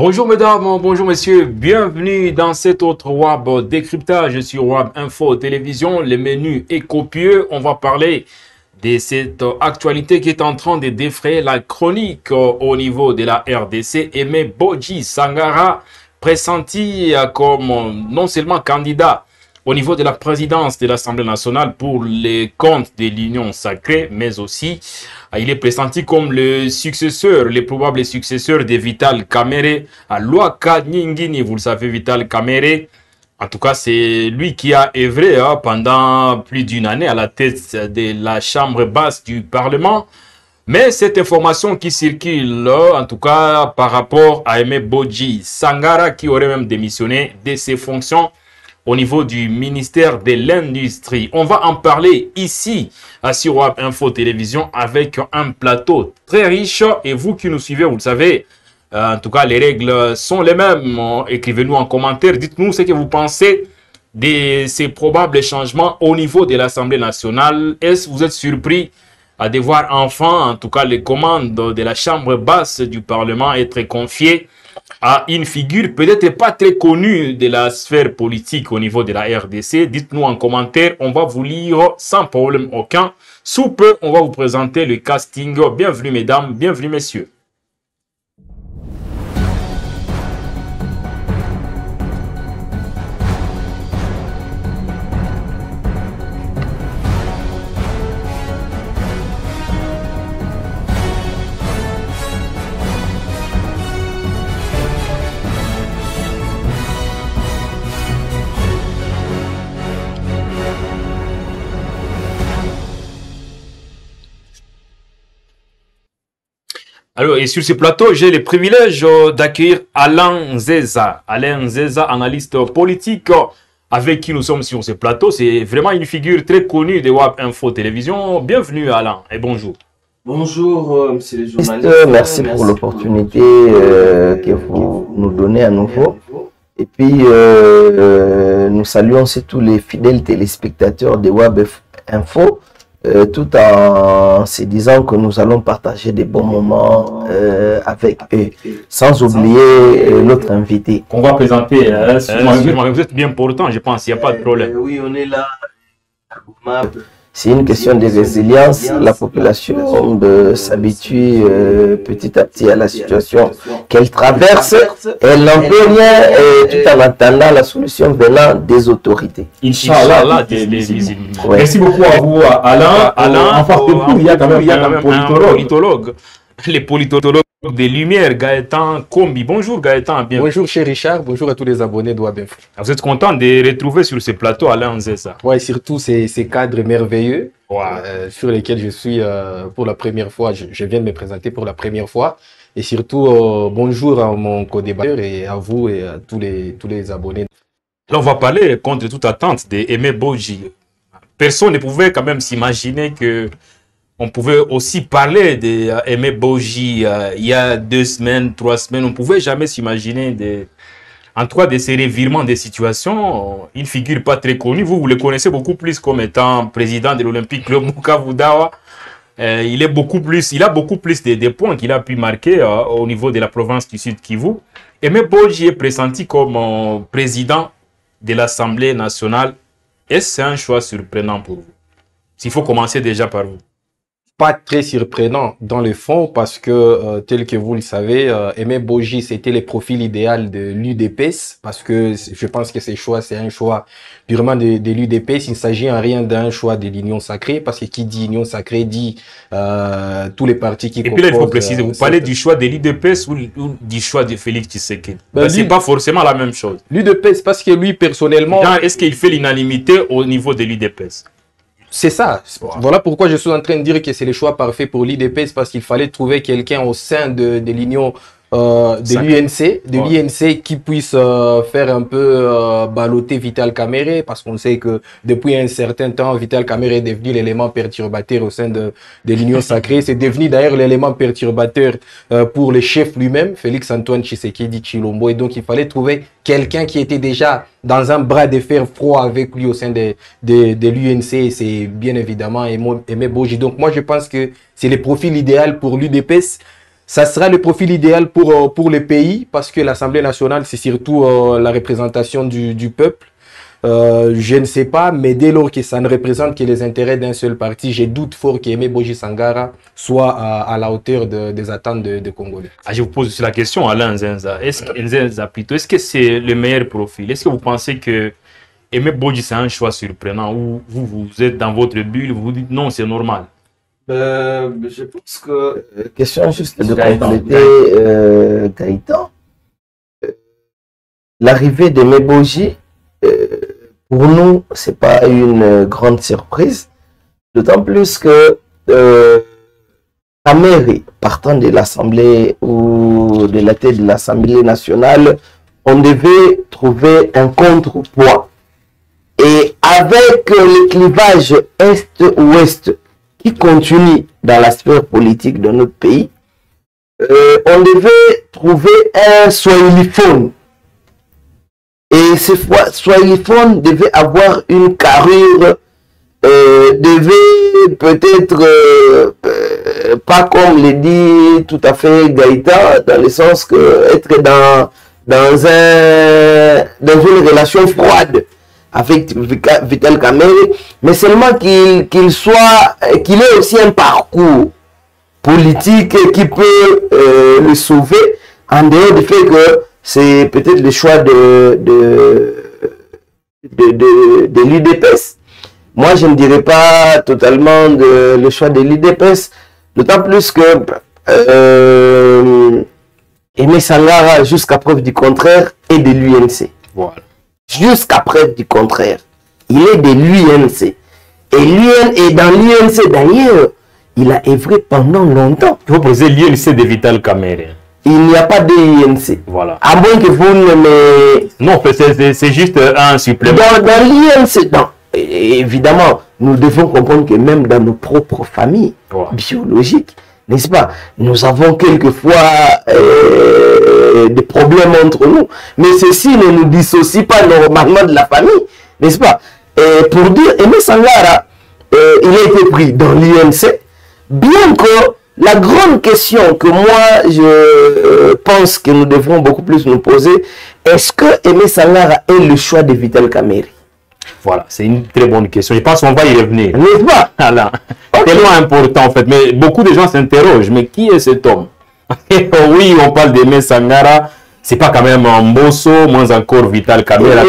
Bonjour mesdames, bonjour messieurs, bienvenue dans cet autre WAB décryptage sur WAB Info Télévision. Le menu est copieux, on va parler de cette actualité qui est en train de défrayer la chronique au niveau de la RDC. Aimé Bodji Sangara, pressenti comme non seulement candidat au niveau de la présidence de l'Assemblée nationale pour les comptes de l'Union sacrée, mais aussi il est pressenti comme le successeur, le probable successeur de Vital Kamerhe à Luaka Nyingini. Vous le savez, Vital Kamerhe, en tout cas, c'est lui qui a œuvré pendant plus d'une année à la tête de la chambre basse du Parlement. Mais cette information qui circule, en tout cas par rapport à Aimé Bodji Sangara, qui aurait même démissionné de ses fonctions au niveau du ministère de l'Industrie. On va en parler ici sur WAB Info Télévision avec un plateau très riche. Et vous qui nous suivez, vous le savez, en tout cas, les règles sont les mêmes. Écrivez-nous en commentaire. Dites-nous ce que vous pensez de ces probables changements au niveau de l'Assemblée nationale. Est-ce que vous êtes surpris de voir enfin, en tout cas, les commandes de la chambre basse du Parlement être confiées à une figure peut-être pas très connue de la sphère politique au niveau de la RDC? Dites-nous en commentaire, on va vous lire sans problème aucun. Sous peu, on va vous présenter le casting. Bienvenue mesdames, bienvenue messieurs. Alors, et sur ce plateau, j'ai le privilège d'accueillir Alain Nzeza. Alain Nzeza, analyste politique, avec qui nous sommes sur ce plateau. C'est vraiment une figure très connue de WAB Info Télévision. Bienvenue Alain et bonjour. Bonjour, monsieur le journaliste. Merci pour l'opportunité que vous nous donnez à nouveau. Et puis, nous saluons aussi tous les fidèles téléspectateurs de WAB Info. Tout en se disant que nous allons partager des bons moments avec eux, sans oublier notre invité. Qu'on va présenter, vous êtes bien portant, je pense, il n'y a pas de problème. Oui, on est là. C'est une question de résilience. La population s'habitue petit à petit à la situation qu'elle traverse. Elle n'en peut rien tout en attendant la solution venant des autorités. Inch'Allah, merci beaucoup à vous, Alain. En face de vous, il y a quand même un politologue. Les politologues des Lumières, Gaëtan Kombi. Bonjour Gaëtan. Bonjour cher Richard, bonjour à tous les abonnés de WAB Info. Vous êtes content de retrouver sur ce plateau Alain Nzeza? Oui, surtout ces cadres merveilleux sur lesquels je suis pour la première fois. Je viens de me présenter pour la première fois. Et surtout, bonjour à mon co-débatteur et à vous et à tous les abonnés. Là, on va parler contre toute attente d'Aimé Bodji. Personne ne pouvait quand même s'imaginer que on pouvait aussi parler d'Aimé Bodji il y a 2 semaines, 3 semaines. On ne pouvait jamais s'imaginer en tout cas de ces revirements de situation. Une figure pas très connue. Vous le connaissez beaucoup plus comme étant président de l'Olympique Club Bukavu Dawa. Il a beaucoup plus de points qu'il a pu marquer au niveau de la province du Sud Kivu. Aimé Bodji est pressenti comme président de l'Assemblée nationale. Est-ce que c'est un choix surprenant pour vous? S'il faut commencer déjà par vous. Pas très surprenant dans le fond parce que, tel que vous le savez, Aimé Bodji, c'était le profil idéal de l'UDPS parce que je pense que c'est un choix purement de l'UDPS. Il ne s'agit en rien d'un choix de l'Union sacrée parce que qui dit Union sacrée dit tous les partis qui composent... Et puis là, il faut préciser, vous parlez du choix de l'UDPS ou du choix de Félix Tshisekedi? C'est pas forcément la même chose. L'UDPS parce que lui, personnellement... Est-ce qu'il fait l'unanimité au niveau de l'UDPS? C'est ça. Voilà pourquoi je suis en train de dire que c'est le choix parfait pour l'IDPS parce qu'il fallait trouver quelqu'un au sein de l'Union de l'INC qui puisse faire un peu balloter Vital Kamerhe parce qu'on sait que depuis un certain temps, Vital Kamerhe est devenu l'élément perturbateur au sein de l'Union sacrée. C'est devenu d'ailleurs l'élément perturbateur pour le chef lui-même, Félix Antoine Tshisekedi Tshilombo. Et donc il fallait trouver quelqu'un qui était déjà dans un bras de fer froid avec lui au sein de l'UNC, et c'est bien évidemment Aimé Bodji. Donc moi je pense que c'est le profil idéal pour l'UDPS. ça sera le profil idéal pour le pays parce que l'Assemblée nationale, c'est surtout la représentation du peuple. Je ne sais pas, mais dès lors que ça ne représente que les intérêts d'un seul parti, j'ai doute fort qu'Aimé Boji Sangara soit à la hauteur des attentes des Congolais. Je vous pose aussi la question, Alain Nzenza. Est-ce que c'est le meilleur profil? Est-ce que vous pensez que Aimé Boji, c'est un choix surprenant ou vous êtes dans votre bulle, vous vous dites non, c'est normal? Je pense que... Question juste de compléter Gaëtan. L'arrivée d'Aimé Boji, pour nous, c'est pas une grande surprise. D'autant plus que Kamere, partant de l'Assemblée ou de la tête de l'Assemblée nationale, on devait trouver un contrepoids. Et avec le clivage Est-Ouest qui continue dans la sphère politique de notre pays, on devait trouver un swahiliphone. Et ce swahiliphone devait avoir une carrure, devait peut-être, pas comme le dit tout à fait Gaïta, dans le sens que être dans une relation froide avec Vital Kamerhe, mais seulement qu'il ait aussi un parcours politique qui peut le sauver, en dehors du fait que c'est peut-être le choix de l'UDPS. Moi, je ne dirais pas totalement le choix de l'UDPS, d'autant plus que Aimé Sangara, jusqu'à preuve du contraire, est de l'UNC. Voilà. Jusqu'à preuve du contraire, il est de l'UNC. Et dans l'UNC, d'ailleurs, il a œuvré pendant longtemps. Vous posez l'UNC de Vital Kamerhe. Il n'y a pas de l'UNC. Voilà. À moins que vous ne me... Non, c'est juste un supplément. Dans l'UNC, évidemment, nous devons comprendre que même dans nos propres familles biologiques, n'est-ce pas, nous avons quelquefois des problèmes entre nous. Mais ceci ne nous dissocie pas normalement de la famille, n'est-ce pas? Et pour dire, Aimé Sangara, il a été pris dans l'UNC, bien que la grande question que moi, je pense que nous devrons beaucoup plus nous poser, est-ce que Aimé Sangara est le choix de Vital Kamerhe? Voilà, c'est une très bonne question. Je pense qu'on va y revenir. N'est-ce pas? Voilà. Tellement important en fait. Mais beaucoup de gens s'interrogent, mais qui est cet homme? Oui, on parle d'Aimé Sangara. C'est pas quand même un Mbosso, moins encore Vital Kamerhe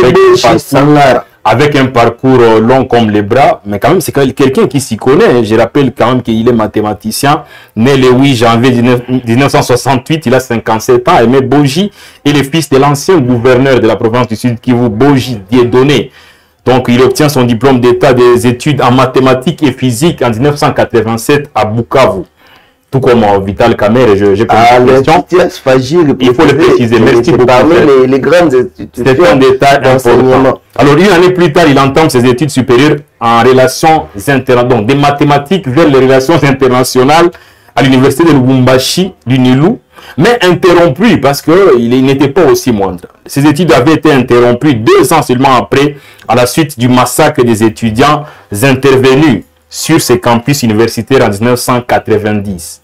avec un parcours long comme les bras, mais quand même c'est quelqu'un qui s'y connaît. Je rappelle quand même qu'il est mathématicien, né le 8 janvier 1968, il a 57 ans. Aimé Boji est le fils de l'ancien gouverneur de la province du Sud Kivu, Boji Dieudonné. Donc il obtient son diplôme d'état des études en mathématiques et physique en 1987 à Bukavu. Tout comme Vital Kamerhe, j'ai posé la question. Il faut le préciser. Merci beaucoup. Parmi les grandes études. C'est un détail important. Alors, une année plus tard, il entame ses études supérieures en relations internationales, donc des mathématiques vers les relations internationales à l'université de Lubumbashi, du Nilou, mais interrompu parce qu'il n'était pas aussi moindre. Ses études avaient été interrompues 2 ans seulement après, à la suite du massacre des étudiants intervenus sur ces campus universitaires en 1990.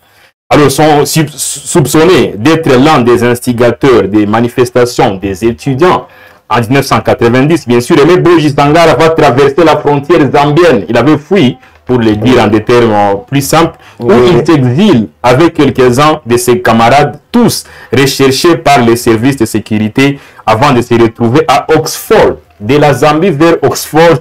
Alors, sont soupçonnés d'être l'un des instigateurs des manifestations des étudiants en 1990. Bien sûr, Aimé Boji Sangara va traverser la frontière zambienne. Il avait fui, pour le dire en des termes plus simples, où il s'exile avec quelques-uns de ses camarades, tous recherchés par les services de sécurité avant de se retrouver à Oxford. De la Zambie vers Oxford,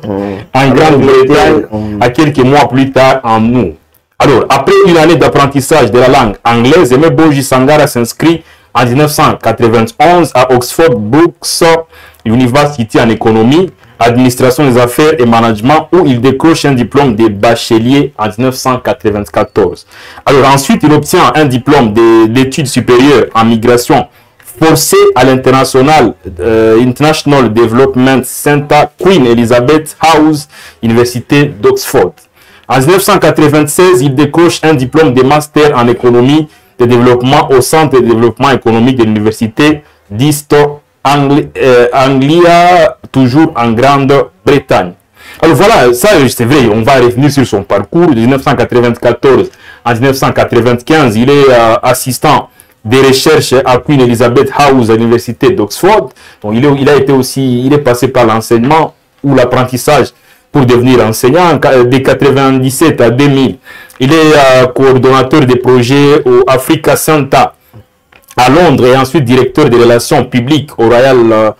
en Grande-Bretagne, à quelques mois plus tard en août. Alors, après une année d'apprentissage de la langue anglaise, Aimé Boji Sangara s'inscrit en 1991 à Oxford Brookes University en économie, administration des affaires et management, où il décroche un diplôme de bachelier en 1994. Alors ensuite, il obtient un diplôme d'études supérieures en migration forcée à l'International International Development Center, Queen Elizabeth House, Université d'Oxford. En 1996, il décroche un diplôme de master en économie de développement au Centre de développement économique de l'Université d'East Anglia, toujours en Grande-Bretagne. Alors voilà, ça c'est vrai, on va revenir sur son parcours de 1994 En 1995, il est assistant des recherches à Queen Elizabeth House à l'université d'Oxford. Donc il est passé par l'enseignement ou l'apprentissage pour devenir enseignant. De 97 à 2000, il est coordonnateur des projets au Africa Center à Londres et ensuite directeur des relations publiques au Royal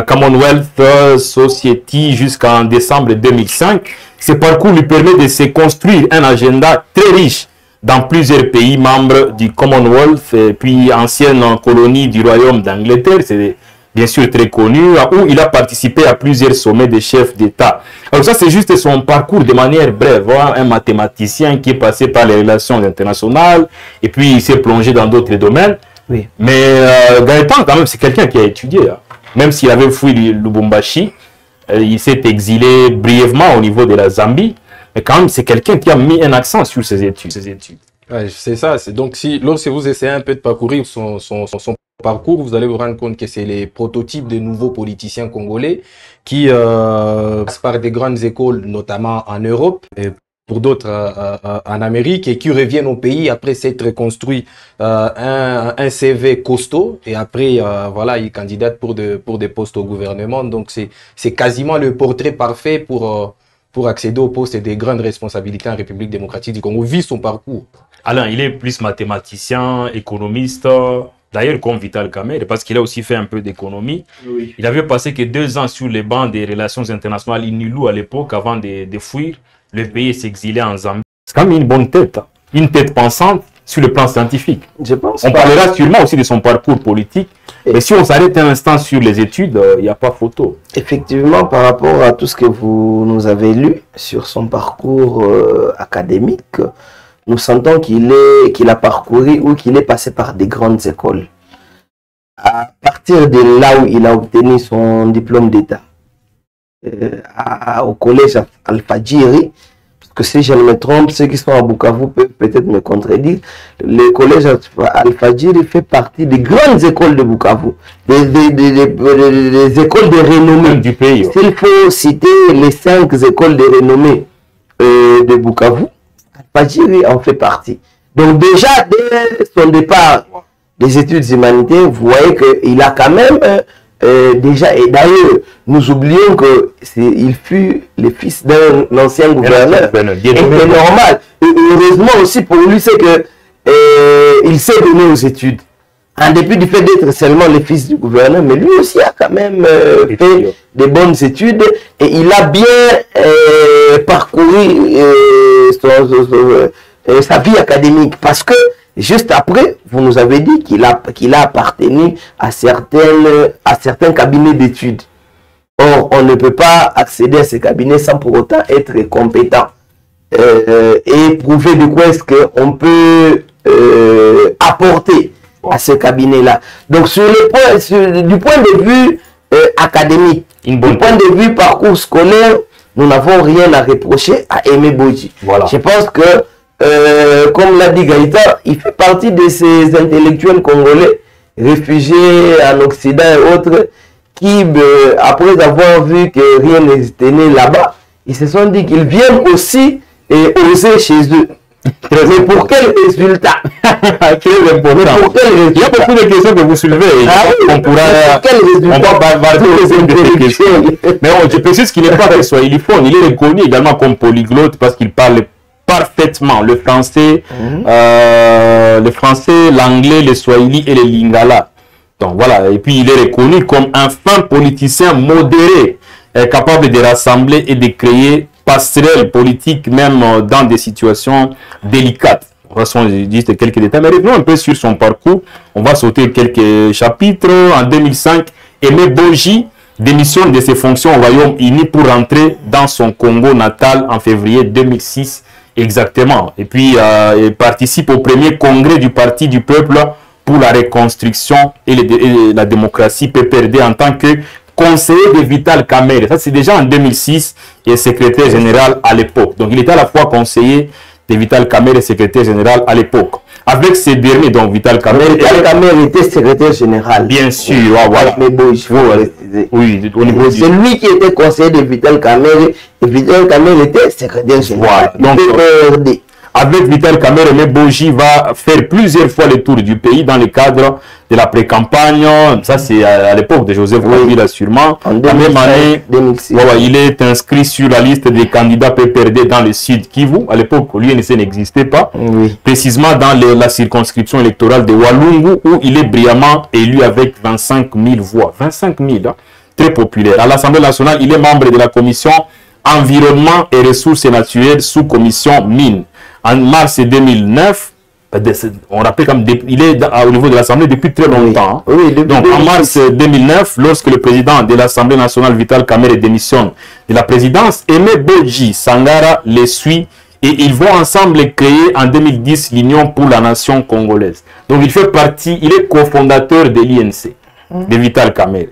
Commonwealth Society jusqu'en décembre 2005. Ce parcours lui permet de se construire un agenda très riche dans plusieurs pays membres du Commonwealth et puis ancienne colonie du Royaume d'Angleterre. C'est bien sûr très connu, où il a participé à plusieurs sommets de chefs d'État. Alors ça, c'est juste son parcours de manière brève. Hein? Un mathématicien qui est passé par les relations internationales et puis il s'est plongé dans d'autres domaines. Oui. Mais Gaëtan, quand même, c'est quelqu'un qui a étudié. Hein? Même s'il avait fui Lubumbashi, il s'est exilé brièvement au niveau de la Zambie. Mais quand même, c'est quelqu'un qui a mis un accent sur ses études. Ouais, c'est ça. Donc, lorsque vous essayez un peu de parcourir son parcours, vous allez vous rendre compte que c'est les prototypes de nouveaux politiciens congolais qui passent par des grandes écoles, notamment en Europe, et pour d'autres en Amérique, et qui reviennent au pays après s'être construit un CV costaud, et après, voilà, ils candidatent pour des postes au gouvernement. Donc, c'est quasiment le portrait parfait pour accéder au poste des grandes responsabilités en République démocratique du Congo, vu son parcours. Alain, il est plus mathématicien, économiste, d'ailleurs comme Vital Kamerhe, parce qu'il a aussi fait un peu d'économie. Oui. Il avait passé que 2 ans sur les bancs des relations internationales INULU à l'époque, avant de fuir le pays et s'exiler en Zambie. C'est quand même une bonne tête, hein. Une tête pensante sur le plan scientifique. Je pense. On parlera sûrement aussi de son parcours politique, mais si on s'arrête un instant sur les études, il n'y a pas photo. Effectivement, par rapport à tout ce que vous nous avez lu sur son parcours académique, nous sentons qu'il a parcouru ou qu'il est passé par des grandes écoles. À partir de là où il a obtenu son diplôme d'État, au collège Al-Fadjiri, parce que si je ne me trompe, ceux qui sont à Bukavu peuvent peut-être me contredire, le collège Al-Fadjiri fait partie des grandes écoles de Bukavu, des écoles de renommée du pays. S'il faut citer les 5 écoles de renommée de Bukavu, Al-Fadjiri en fait partie. Donc déjà, dès son départ des études humanitaires, vous voyez qu'il a quand même déjà, et d'ailleurs, nous oublions qu'il fut le fils d'un ancien gouverneur. Et c'est normal. Et heureusement aussi pour lui, c'est que il s'est donné aux études. En dépit du fait d'être seulement le fils du gouverneur, mais lui aussi a quand même fait de bonnes études et il a bien parcouru sa vie académique, parce que juste après, vous nous avez dit qu'il a appartenu à certains cabinets d'études. Or, on ne peut pas accéder à ces cabinets sans pour autant être compétent et prouver de quoi est-ce qu'on peut apporter à ce cabinet-là. Donc, du point de vue académique, du point de vue parcours scolaire, nous n'avons rien à reprocher à Aimé Boji. Voilà. Je pense que, comme l'a dit Gaïta, il fait partie de ces intellectuels congolais réfugiés en Occident et autres qui, après avoir vu que rien n'était né là-bas, ils se sont dit qu'ils viennent aussi oser chez eux. Mais pour quel résultat? Pour quel résultat? Il y a beaucoup de questions que vous soulevez. On va aborder des questions. Mais je précise qu'il n'est pas que swahiliphone. Il est reconnu également comme polyglotte parce qu'il parle parfaitement le français, l'anglais, le swahili et le lingala. Donc voilà. Et puis il est reconnu comme un fin politicien modéré, capable de rassembler et de créer passerelle politique même dans des situations délicates. On va juste quelques détails, mais revenons un peu sur son parcours. On va sauter quelques chapitres. En 2005, Aimé Boji démissionne de ses fonctions au Royaume-Uni pour rentrer dans son Congo natal en février 2006 exactement. Et puis, il participe au premier congrès du Parti du Peuple pour la reconstruction et la démocratie, PPRD, en tant que conseiller de Vital Kamerhe. Ça, c'est déjà en 2006 et secrétaire général à l'époque. Donc, il était à la fois conseiller de Vital Kamerhe et secrétaire général à l'époque. Avec ces derniers, donc Vital Kamerhe... Vital Kamerhe était secrétaire général. Bien sûr, voilà. Mais bon, il faut oui, au niveau c'est lui qui était conseiller de Vital Kamerhe et Vital Kamerhe était secrétaire général. Voilà. Donc, avec Vital Kamerhe, mais Boji va faire plusieurs fois le tour du pays dans le cadre de la pré-campagne. Ça, c'est à l'époque de Joseph Kabila, sûrement. En La même année, 2006. il est inscrit sur la liste des candidats PPRD dans le Sud Kivu. À l'époque, l'UNC n'existait pas. Oui. Précisément dans la circonscription électorale de Walungu, où il est brillamment élu avec 25 000 voix. 25 000, hein, très populaire. À l'Assemblée nationale, il est membre de la commission Environnement et ressources naturelles, sous-commission mine. En mars 2009, on rappelle comme il est au niveau de l'Assemblée depuis très longtemps. Oui. Oui, donc en mars 2009, lorsque le président de l'Assemblée nationale, Vital Kamerhe, démissionne de la présidence, Aimé Boji Sangara les suit et ils vont ensemble créer en 2010 l'Union pour la nation congolaise. Donc il fait partie, il est cofondateur de l'INC, de Vital Kamerhe.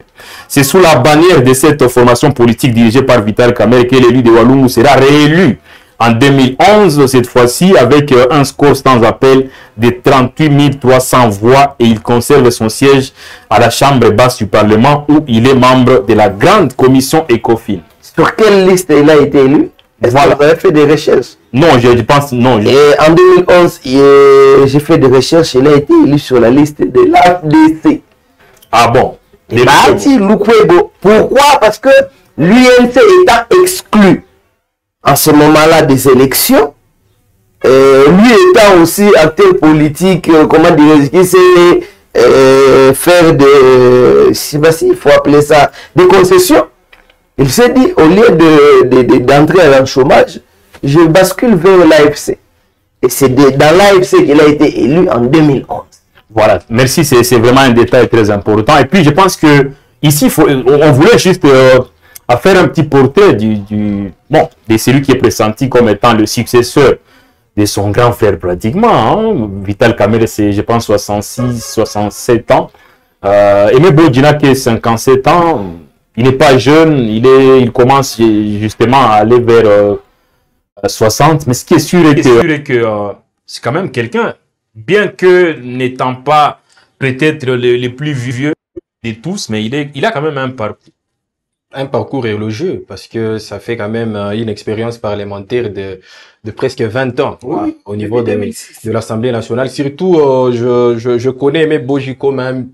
C'est sous la bannière de cette formation politique dirigée par Vital Kamerhe que l'élu de Walungu sera réélu en 2011, cette fois-ci, avec un score sans appel de 38 300 voix et il conserve son siège à la Chambre basse du Parlement où il est membre de la grande commission ECOFIN. Sur quelle liste il a été élu? Est-ce que vous avez fait des recherches? Non, je pense non. Et en 2011, j'ai fait des recherches, il a été élu sur la liste de l'AFDC. Ah bon? Pourquoi? Parce que l'UNC étant exclu en ce moment-là des élections, lui étant aussi acteur politique, comment dire, qui sait faire des, je sais pas s'il faut appeler ça, des concessions, il s'est dit, au lieu d'entrer dans le chômage, je bascule vers l'AFC. Et c'est dans l'AFC qu'il a été élu en 2011. Voilà, merci, c'est vraiment un détail très important. Et puis je pense que ici, on voulait juste faire un petit portrait de celui qui est pressenti comme étant le successeur de son grand frère pratiquement. Hein. Vital Kamerhe, c'est je pense 66, 67 ans. Aimé Boji qui est 57 ans, il n'est pas jeune, il commence justement à aller vers 60. Mais ce qui est sûr est que c'est quand même quelqu'un, bien que n'étant pas peut-être le plus vieux de tous, mais il a quand même un parcours. Un parcours élogieux, parce que ça fait quand même une expérience parlementaire de presque 20 ans au niveau de l'Assemblée nationale. Surtout, je connais Aimé Boji comme un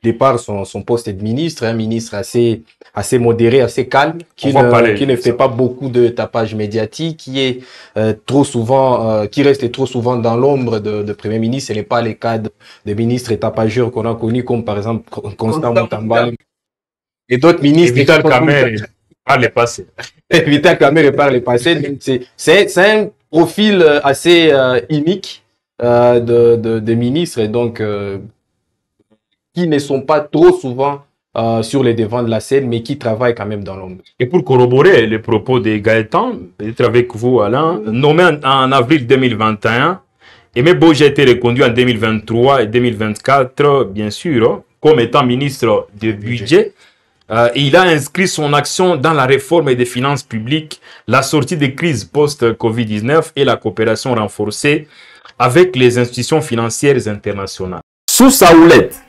départ son poste de ministre, un ministre assez modéré, assez calme, qui ne fait pas beaucoup de tapage médiatique, qui est trop souvent, qui reste trop souvent dans l'ombre de Premier ministre. Ce n'est pas le cas de ministres tapageurs qu'on a connus, comme par exemple Constant Mutamba et d'autres ministres. Vital Kamerhe par le passé. Vital Kamerhe par le passé. C'est un profil assez unique de ministres, et donc qui ne sont pas trop souvent sur les devants de la scène, mais qui travaillent quand même dans l'ombre. Et pour corroborer les propos de Gaëtan, peut-être avec vous, Alain, nommé en avril 2021, Aimé Boji a été reconduit en 2023 et 2024, bien sûr, comme étant ministre du budget. Et il a inscrit son action dans la réforme des finances publiques, la sortie des crises post-Covid-19 et la coopération renforcée avec les institutions financières internationales. Sous sa houlette,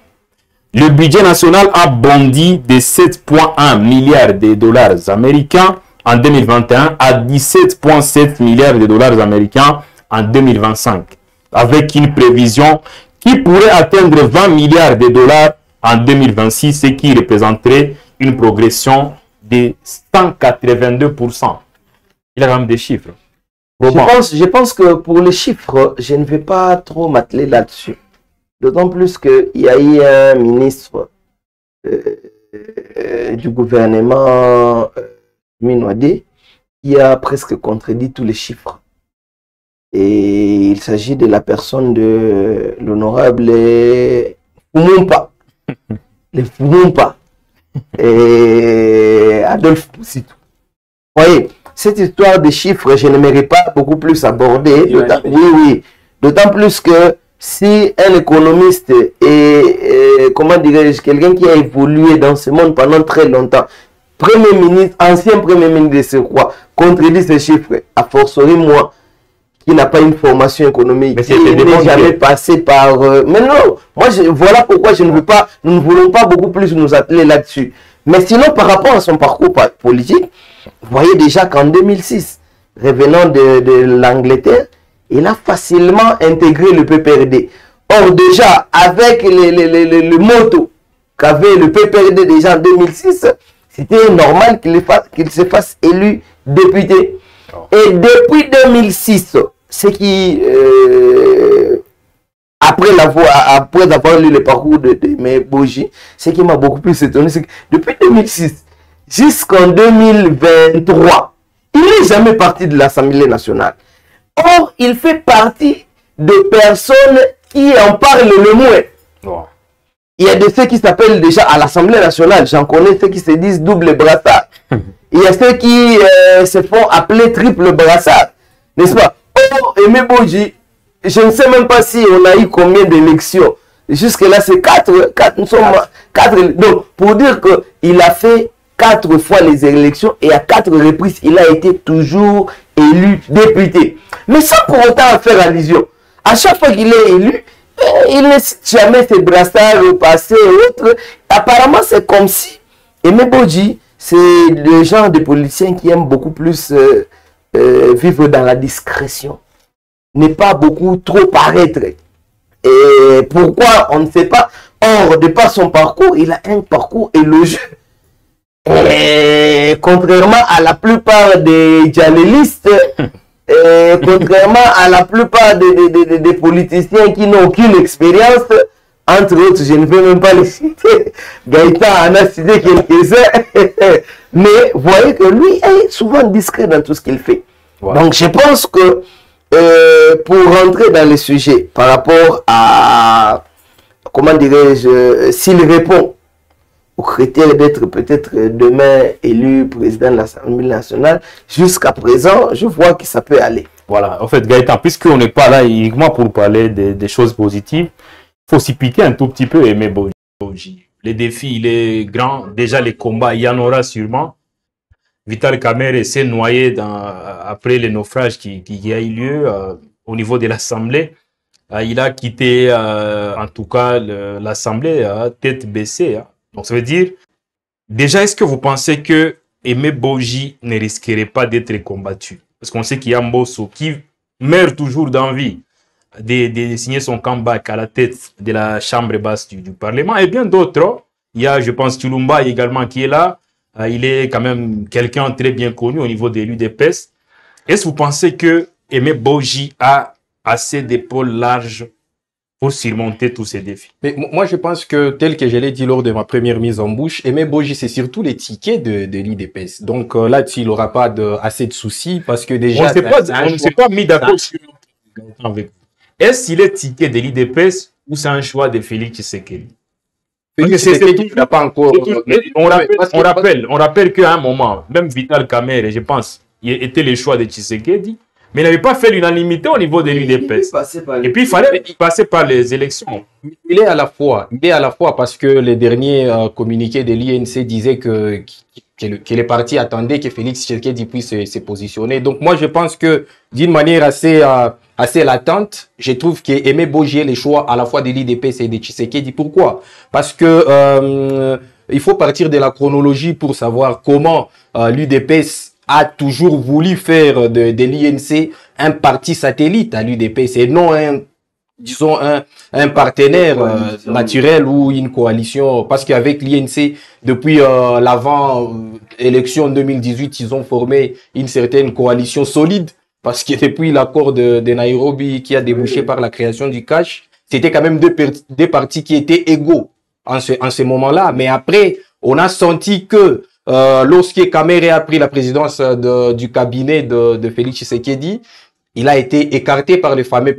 le budget national a bondi de 7,1 milliards de dollars américains en 2021 à 17,7 milliards de dollars américains en 2025, avec une prévision qui pourrait atteindre 20 milliards de dollars en 2026, ce qui représenterait une progression de 182%. Il a quand même des chiffres. Je pense que pour les chiffres, je ne vais pas trop m'atteler là-dessus. D'autant plus qu'il y a eu un ministre du gouvernement Minouadé qui a presque contredit tous les chiffres. Et il s'agit de la personne de l'honorable Fumumpa. Le Fumumpa. Et Adolphe Poussitou. Vous voyez, cette histoire de chiffres, je n'aimerais pas beaucoup plus aborder. Oui. D'autant plus que si un économiste et comment dirais-je, quelqu'un qui a évolué dans ce monde pendant très longtemps, Premier ministre, ancien Premier ministre de ce roi, contredit ces chiffres, a fortiori moi, qui n'a pas une formation économique, qui n'est jamais passé par... mais non, moi, voilà pourquoi nous ne voulons pas beaucoup plus nous atteler là-dessus. Mais sinon, par rapport à son parcours politique, vous voyez déjà qu'en 2006, revenant de l'Angleterre, il a facilement intégré le PPRD. Or, déjà, avec le motto qu'avait le PPRD déjà en 2006, c'était normal qu'il se fasse élu député. Et depuis 2006, ce qui, après avoir lu le parcours de mes Boji, ce qui m'a beaucoup plus étonné, c'est que depuis 2006 jusqu'en 2023, il n'est jamais parti de l'Assemblée nationale. Or, il fait partie des personnes qui en parlent le moins. Wow. Il y a de ceux qui s'appellent déjà à l'Assemblée nationale. J'en connais ceux qui se disent double brassard. Il y a ceux qui se font appeler triple brassard. N'est-ce pas? Or, Aimé Boji, je ne sais même pas si on a eu combien d'élections. Jusque-là, c'est 4. Nous sommes 4. Donc, pour dire qu'il a fait 4 fois les élections et à 4 reprises, il a été toujours élu député. Mais sans pour autant faire allusion. À chaque fois qu'il est élu, il ne cite jamais ses brassards passés et autres. Apparemment, c'est comme si Aimé Boji, c'est le genre de politicien qui aime beaucoup plus vivre dans la discrétion. Ne pas beaucoup trop paraître. Et pourquoi, on ne sait pas. Or, de par son parcours, il a un parcours élogieux. Et contrairement à la plupart des djihadistes, contrairement à la plupart des politiciens qui n'ont aucune expérience, entre autres, je ne vais même pas les citer, Gaëtan en a cité quelques-uns, mais vous voyez que lui est souvent discret dans tout ce qu'il fait. Wow. Donc je pense que pour rentrer dans le sujet, par rapport à, comment dirais-je, s'il répond aux critères d'être peut-être demain élu président de l'Assemblée nationale, jusqu'à présent, je vois que ça peut aller. Voilà, en fait, Gaëtan, puisqu'on n'est pas là uniquement pour parler des choses positives, il faut s'y piquer un tout petit peu, Aimé Boji. Les défis, il est grand. Déjà, les combats, il y en aura sûrement. Vital Kamerhe s'est noyé après le naufrage qui a eu lieu au niveau de l'Assemblée. Il a quitté, en tout cas, l'Assemblée tête baissée. Donc, ça veut dire, déjà, est-ce que vous pensez que Aimé Boji ne risquerait pas d'être combattu? Parce qu'on sait qu'il y a Mbosso qui meurt toujours d'envie de signer son comeback à la tête de la chambre basse du Parlement. Et bien d'autres. Il y a, je pense, Tulumba également qui est là. Il est quand même quelqu'un très bien connu au niveau de l'UDPS. Est-ce que vous pensez que Aimé Boji a assez d'épaules larges pour surmonter tous ces défis? Mais moi, je pense que, tel que je l'ai dit lors de ma première mise en bouche, Aimé Boji, c'est surtout les tickets de l'IDPS. Donc là-dessus, il n'aura pas assez de soucis parce que déjà... On ne s'est pas mis d'accord sur avec vous. Est-ce qu'il est ticket de l'IDPS ou c'est un choix de Félix Tshisekedi? On rappelle qu'à un moment, même Vital Kamerhe, je pense, il était le choix de Tshisekedi, mais il n'avait pas fait l'unanimité au niveau de l'UDPS. Et puis il fallait passer par les élections. Il est à la fois parce que les derniers communiqués de l'INC disaient que les partis attendaient que Félix Tshisekedi puisse se positionner. Donc moi je pense que d'une manière assez latente, je trouve qu'Aimé Boji est le choix à la fois de l'IDPS et de Tshisekedi. Pourquoi? Parce que il faut partir de la chronologie pour savoir comment l'UDPS a toujours voulu faire de l'INC un parti satellite à l'UDPS et non un partenaire naturel ou une coalition. Parce qu'avec l'INC, depuis l'avant-élection 2018, ils ont formé une certaine coalition solide. Parce que depuis l'accord de Nairobi qui a débouché par la création du cash, c'était quand même deux partis qui étaient égaux en ce moment-là. Mais après, on a senti que lorsque Kamerhe a pris la présidence du cabinet de Félix Tshisekedi, il a été écarté par les fameux,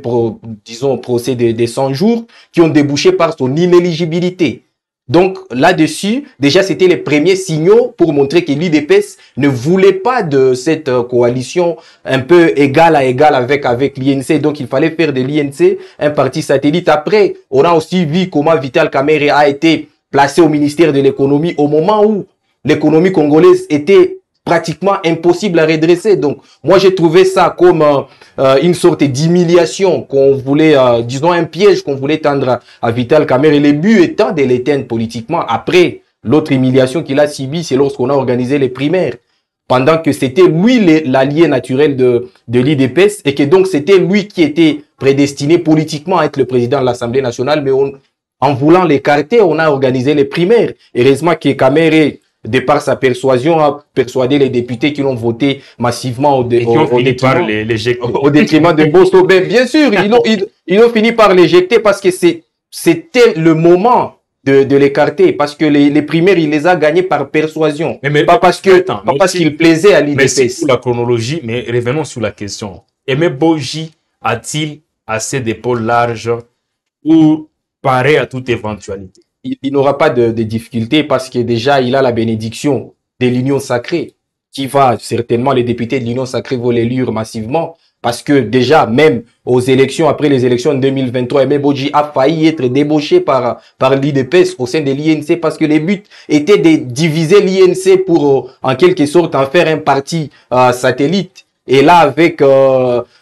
procès des 100 jours qui ont débouché par son inéligibilité. Donc là-dessus, déjà c'était les premiers signaux pour montrer que l'UDPS ne voulait pas de cette coalition un peu égal à égal avec l'INC. Donc il fallait faire de l'INC un parti satellite. Après, on a aussi vu comment Vital Kamerhe a été placé au ministère de l'économie au moment où l'économie congolaise était pratiquement impossible à redresser. Donc moi j'ai trouvé ça comme une sorte d'humiliation qu'on voulait, disons un piège qu'on voulait tendre à Vital Kamerhe, le but étant de l'éteindre politiquement. Après, l'autre humiliation qu'il a subie, c'est lorsqu'on a organisé les primaires. pendant que c'était lui l'allié naturel de l'IDPS et que donc c'était lui qui était prédestiné politiquement à être le président de l'Assemblée nationale, mais en voulant l'écarter, on a organisé les primaires. Heureusement que Kamere, de par sa persuasion, a persuadé les députés qui l'ont voté massivement au détriment de Bosso. Bien sûr, ils ont fini par l'éjecter parce que c'était le moment de l'écarter, parce que les primaires, il les a gagnés par persuasion. Pas parce qu'il plaisait à l'IDPS. Mais pour la chronologie, mais revenons sur la question. Aimé Boji a-t-il assez d'épaules larges pour parer à toute éventualité? Il n'aura pas de difficulté parce que déjà, il a la bénédiction de l'Union sacrée qui va certainement, les députés de l'Union sacrée vont l'élire massivement parce que déjà, même aux élections, après les élections de 2023, Aimé Boji a failli être débauché par l'IDPS au sein de l'INC parce que les buts étaient de diviser l'INC pour, en quelque sorte, en faire un parti satellite. Et là, avec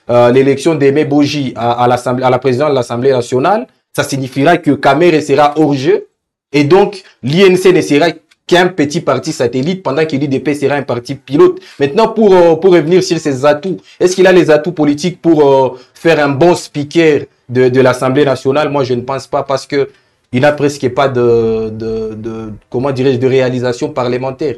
l'élection d'Aimé Boji à la présidence de l'Assemblée nationale, ça signifiera que Kamere sera hors jeu. Et donc, l'INC ne sera qu'un petit parti satellite pendant que l'IDP sera un parti pilote. Maintenant, pour revenir sur ses atouts, est-ce qu'il a les atouts politiques pour faire un bon speaker de l'Assemblée nationale? Moi, je ne pense pas parce que il n'a presque pas comment dirais-je, de réalisation parlementaire.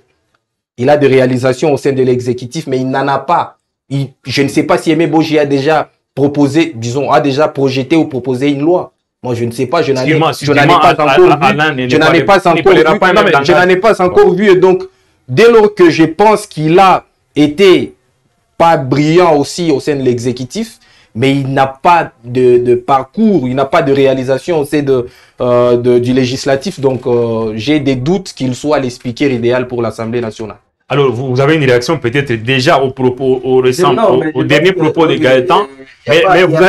Il a des réalisations au sein de l'exécutif, mais il n'en a pas. Je ne sais pas si Aimé Boji a déjà proposé, disons, a déjà projeté ou proposé une loi. Moi, je ne sais pas, je n'en ai pas encore vu. Et donc, dès lors que je pense qu'il a été pas brillant aussi au sein de l'exécutif, mais il n'a pas de parcours, il n'a pas de réalisation au sein du législatif. Donc, j'ai des doutes qu'il soit le speaker idéal pour l'Assemblée nationale. Alors, vous avez une réaction peut-être déjà au dernier propos de Gaëtan, mais vous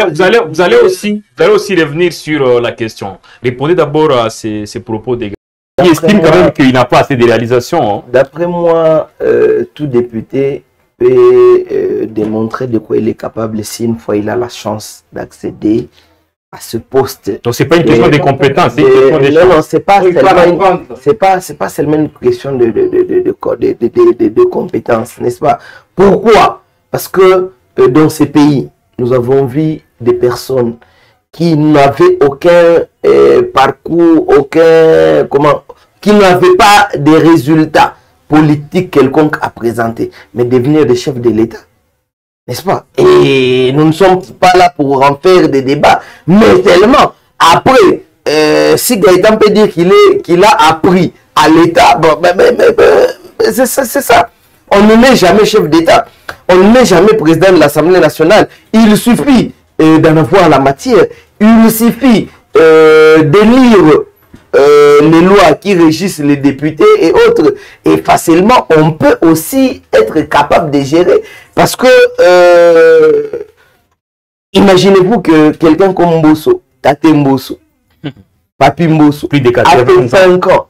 allez aussi revenir sur la question. Répondez d'abord à ces propos de Gaëtan. Il estime quand même qu'il n'a pas assez de réalisation. Hein. D'après moi, tout député peut démontrer de quoi il est capable si une fois il a la chance d'accéder à ce poste. Donc c'est pas une question de compétences, c'est pas seulement une question de compétences, n'est-ce pas? Pourquoi? Parce que dans ces pays, nous avons vu des personnes qui n'avaient aucun parcours, qui n'avaient pas de résultats politiques quelconques à présenter, mais devenir des chefs de l'État. N'est-ce pas? Et nous ne sommes pas là pour en faire des débats, mais tellement après, si Gaëtan peut dire qu'il a appris à l'État, c'est ça. On ne met jamais chef d'État, on ne met jamais président de l'Assemblée nationale. Il suffit d'en avoir la matière, il suffit de lire les lois qui régissent les députés et autres, et facilement on peut aussi être capable de gérer, parce que imaginez-vous que quelqu'un comme Mbosso, Tate Mbosso, Papi Mbosso, a fait 5 ans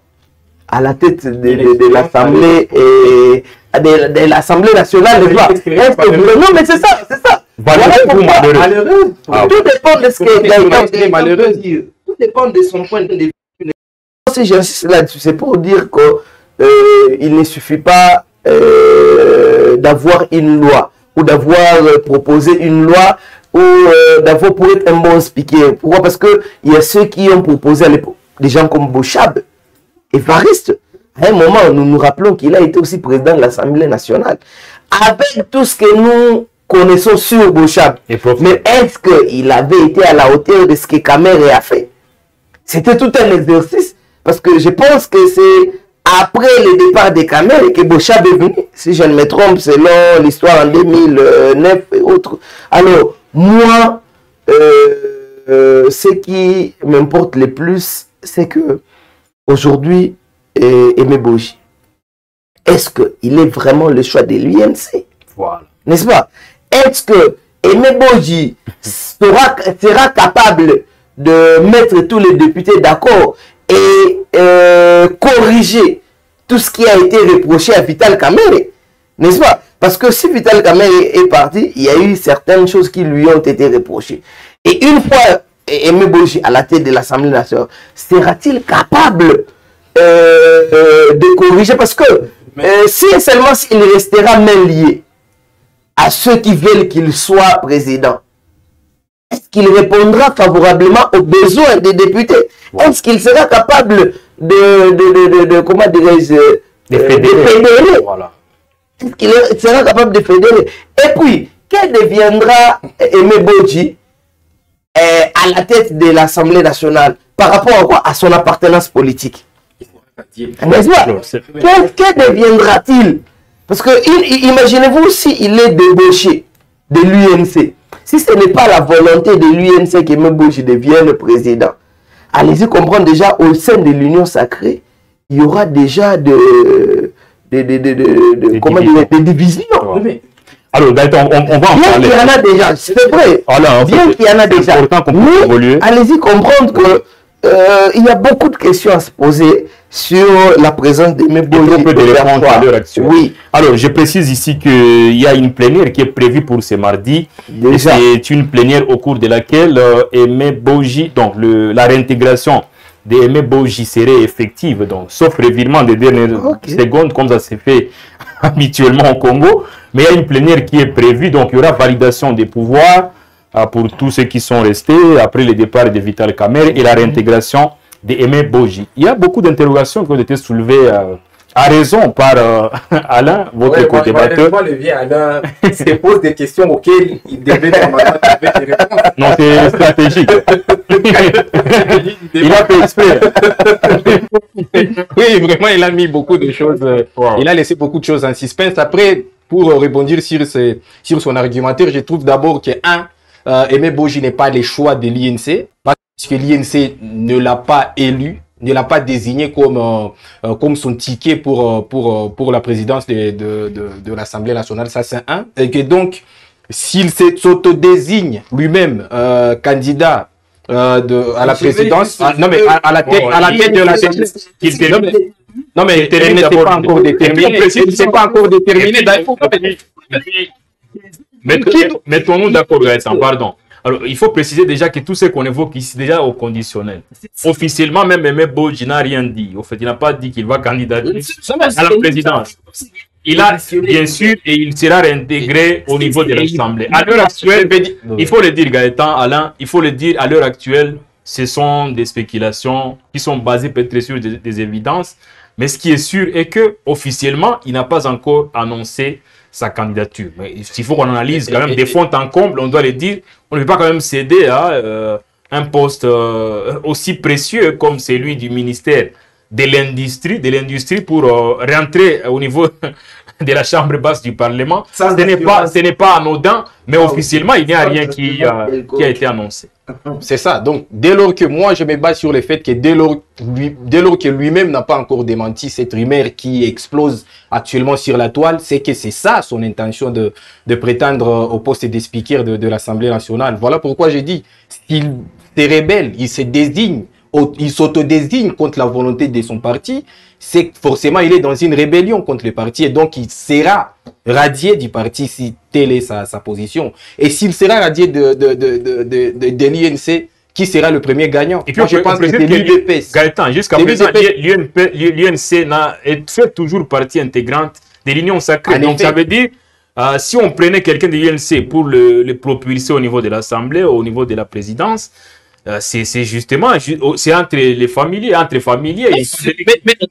à la tête de l'Assemblée et de l'Assemblée nationale. Non mais c'est ça, voilà pourquoi malheureux. Tout dépend de ce que malheureux. Tout dépend de son point de vue. Si j'insiste là-dessus, c'est pour dire qu'il ne suffit pas d'avoir une loi ou d'avoir proposé une loi ou d'avoir pour être un bon speaker. Pourquoi? Parce qu'il y a ceux qui ont proposé à l'époque, des gens comme Bochab, Évariste. À un moment, nous nous rappelons qu'il a été aussi président de l'Assemblée nationale. Avec tout ce que nous connaissons sur Bochab, mais est-ce qu'il avait été à la hauteur de ce que Kamere a fait? C'était tout un exercice. Parce que je pense que c'est après le départ des Kamere que Bochab est venu. Si je ne me trompe, selon l'histoire en 2009 et autres. Alors, moi, ce qui m'importe le plus, c'est que aujourd'hui, Aimé Boji, est-ce qu'il est vraiment le choix de l'UNC? Voilà. N'est-ce pas? Est-ce que Aimé Boji sera capable de mettre tous les députés d'accord et corriger tout ce qui a été reproché à Vital Kamere, n'est-ce pas? Parce que si Vital Kamere est parti, il y a eu certaines choses qui lui ont été reprochées. Et une fois Aimé Boji à la tête de l'Assemblée nationale, sera-t-il capable de corriger? Parce que si et seulement s'il restera main liée à ceux qui veulent qu'il soit président, est-ce qu'il répondra favorablement aux besoins des députés? Est-ce qu'il sera capable comment dirais-je, de fédérer? Voilà. Est-ce qu'il sera capable de fédérer? Et puis, que deviendra Aimé Bodji à la tête de l'Assemblée nationale par rapport à quoi? À son appartenance politique. N'est-ce pas? Que deviendra-t-il? Parce que imaginez-vous s'il est débauché de l'UNC. Si ce n'est pas la volonté de l'UNC qu'Aimé Bodji devienne président, allez-y comprendre déjà au sein de l'Union sacrée, il y aura déjà des divisions. Ouais. Alors, Gaëtan, on va en bien parler. Qu'il y en a déjà, c'est vrai. Alors, bien qu'il y en a déjà. Mais allez-y comprendre que il y a beaucoup de questions à se poser sur la présence d'Aimé Bodji à l'heure actuelle. Oui. Alors, je précise ici qu'il y a une plénière qui est prévue pour ce mardi. C'est une plénière au cours de laquelle Aimé Bodji, donc la réintégration d'Aimé Bodji serait effective, donc sauf revirement des dernières secondes, comme ça s'est fait habituellement au Congo. Mais il y a une plénière qui est prévue, donc il y aura validation des pouvoirs pour tous ceux qui sont restés après le départ de Vital Kamerhe et la réintégration d'Aimé Bodji. Il y a beaucoup d'interrogations qui ont été soulevées à raison par Alain, votre co-débatteur. Le vieux Alain se pose des questions auxquelles il devait normalement trouver des réponses. Non, c'est stratégique. Il a fait exprès. Oui, vraiment, il a mis beaucoup de choses. Il a laissé beaucoup de choses en suspense. Après, pour rebondir sur son argumentaire, je trouve d'abord que, Aimé Bodji n'est pas le choix de l'INC, parce que l'INC ne l'a pas élu, ne l'a pas désigné comme son ticket pour la présidence de l'Assemblée nationale. Ça, c'est un. Et que donc, s'il s'autodésigne lui-même candidat à la présidence, non mais à la tête de la non mais ce n'est pas encore déterminé. C'est pas encore déterminé. Mettons-nous d'accord, Gaëtan, pardon. Alors, il faut préciser déjà que tout ce qu'on évoque ici, déjà au conditionnel. Officiellement, même Aimé Bodji n'a rien dit. Au fait, il n'a pas dit qu'il va candidater à la présidence. Il a, bien sûr, et il sera réintégré au niveau de l'Assemblée. À l'heure actuelle, il faut le dire, Gaëtan, Alain, il faut le dire, à l'heure actuelle, ce sont des spéculations qui sont basées peut-être sur des évidences. Mais ce qui est sûr est que officiellement, il n'a pas encore annoncé sa candidature. Mais s'il faut qu'on analyse quand même des fonds en comble, on doit le dire, on ne peut pas quand même céder à un poste aussi précieux comme celui du ministère de l'industrie pour rentrer au niveau de la chambre basse du Parlement. Ce n'est pas anodin, mais officiellement, il n'y a rien qui a été annoncé. C'est ça. Donc, dès lors que moi, je me base sur le fait que dès lors que lui-même n'a pas encore démenti cette rumeur qui explose actuellement sur la toile, c'est que c'est ça son intention de prétendre au poste de speaker de l'Assemblée nationale. Voilà pourquoi j'ai dit, s'il se rebelle, il se désigne, il s'autodésigne contre la volonté de son parti, c'est forcément il est dans une rébellion contre le parti et donc il sera radié du parti si telle est sa position. Et s'il sera radié de l'INC, qui sera le premier gagnant? Et puis moi, je pense que c'est l'UDPS. Gaëtan, jusqu'à présent, l'UNC fait toujours partie intégrante de l'Union sacrée. Donc ça veut dire, si on prenait quelqu'un de l'UNC pour le propulser au niveau de l'Assemblée, au niveau de la présidence, c'est justement, c'est entre les familiers,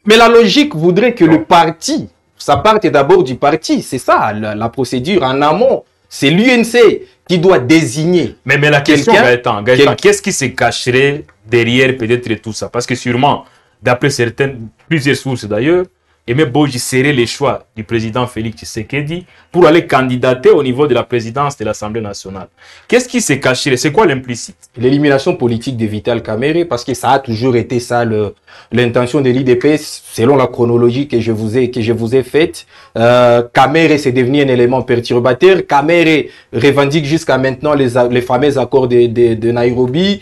Mais la logique voudrait que le parti, ça parte d'abord du parti, c'est ça, la procédure en amont. C'est l'UNC qui doit désigner. Mais la question, Gaëtan, qu'est-ce qui se cacherait derrière peut-être tout ça? Parce que sûrement, d'après plusieurs sources d'ailleurs, Aimé Bodji serait le choix du président Félix Tshisekedi pour aller candidater au niveau de la présidence de l'Assemblée nationale. Qu'est-ce qui se cacherait? C'est quoi l'implicite? L'élimination politique de Vital Kamerhe, parce que ça a toujours été ça l'intention de l'IDPS, selon la chronologie que je vous ai faite. Kamerhe, c'est devenu un élément perturbateur. Kamerhe revendique jusqu'à maintenant les fameux accords de Nairobi,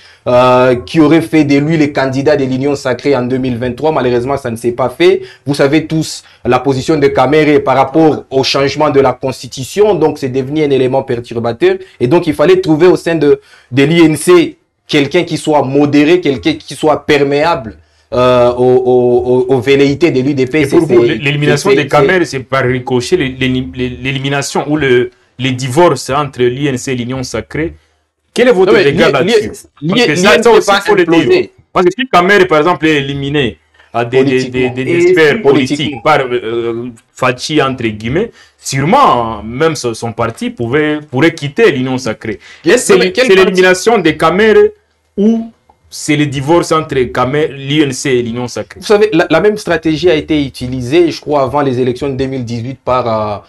qui auraient fait de lui le candidat de l'Union sacrée en 2023. Malheureusement, ça ne s'est pas fait. Vous savez tous la position de Kamerhe par rapport au changement de la constitution, donc c'est devenu un élément perturbateur. Et donc, il fallait trouver au sein de l'INC quelqu'un qui soit modéré, quelqu'un qui soit perméable aux velléités de l'UDPS. Pour vous, l'élimination des Camères, c'est par ricochet l'élimination ou les divorces entre l'INC et l'Union Sacrée. Quel est votre regard là-dessus? Parce que ça aussi, il faut le dire. Parce que si Camère, par exemple, est éliminé à des sphères politiques par Fachi, entre guillemets, sûrement, même son parti pourrait quitter l'Union Sacrée. C'est l'élimination des Camères ou c'est le divorce entre l'INC et l'Union Sacrée? Vous savez, la même stratégie a été utilisée, je crois, avant les élections de 2018 par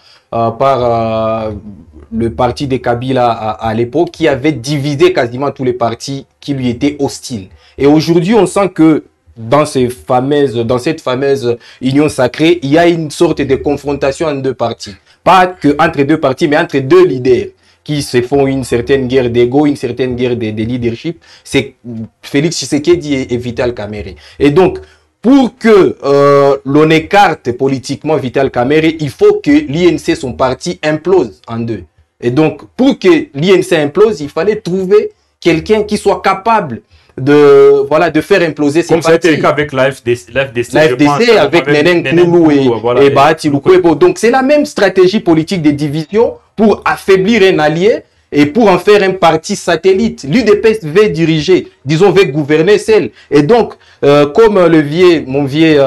le parti de Kabila à l'époque, qui avait divisé quasiment tous les partis qui lui étaient hostiles. Et aujourd'hui, on sent que dans cette fameuse union sacrée, il y a une sorte de confrontation entre deux partis. Pas que entre deux partis, mais entre deux leaders qui se font une certaine guerre d'ego, une certaine guerre de leadership. C'est Félix Tshisekedi et Vital Kamerhe. Et donc, pour que l'on écarte politiquement Vital Kamerhe, il faut que l'INC, son parti, implose en deux. Et donc, pour que l'INC implose, il fallait trouver quelqu'un qui soit capable de faire imploser ces partis. Comme ça a été le cas avec l'AFDC avec Nenen Koulou et Bahati Lukwebo. Donc, c'est la même stratégie politique de division pour affaiblir un allié et pour en faire un parti satellite. L'UDPS veut diriger, disons, veut gouverner seul. Et donc, comme mon vieux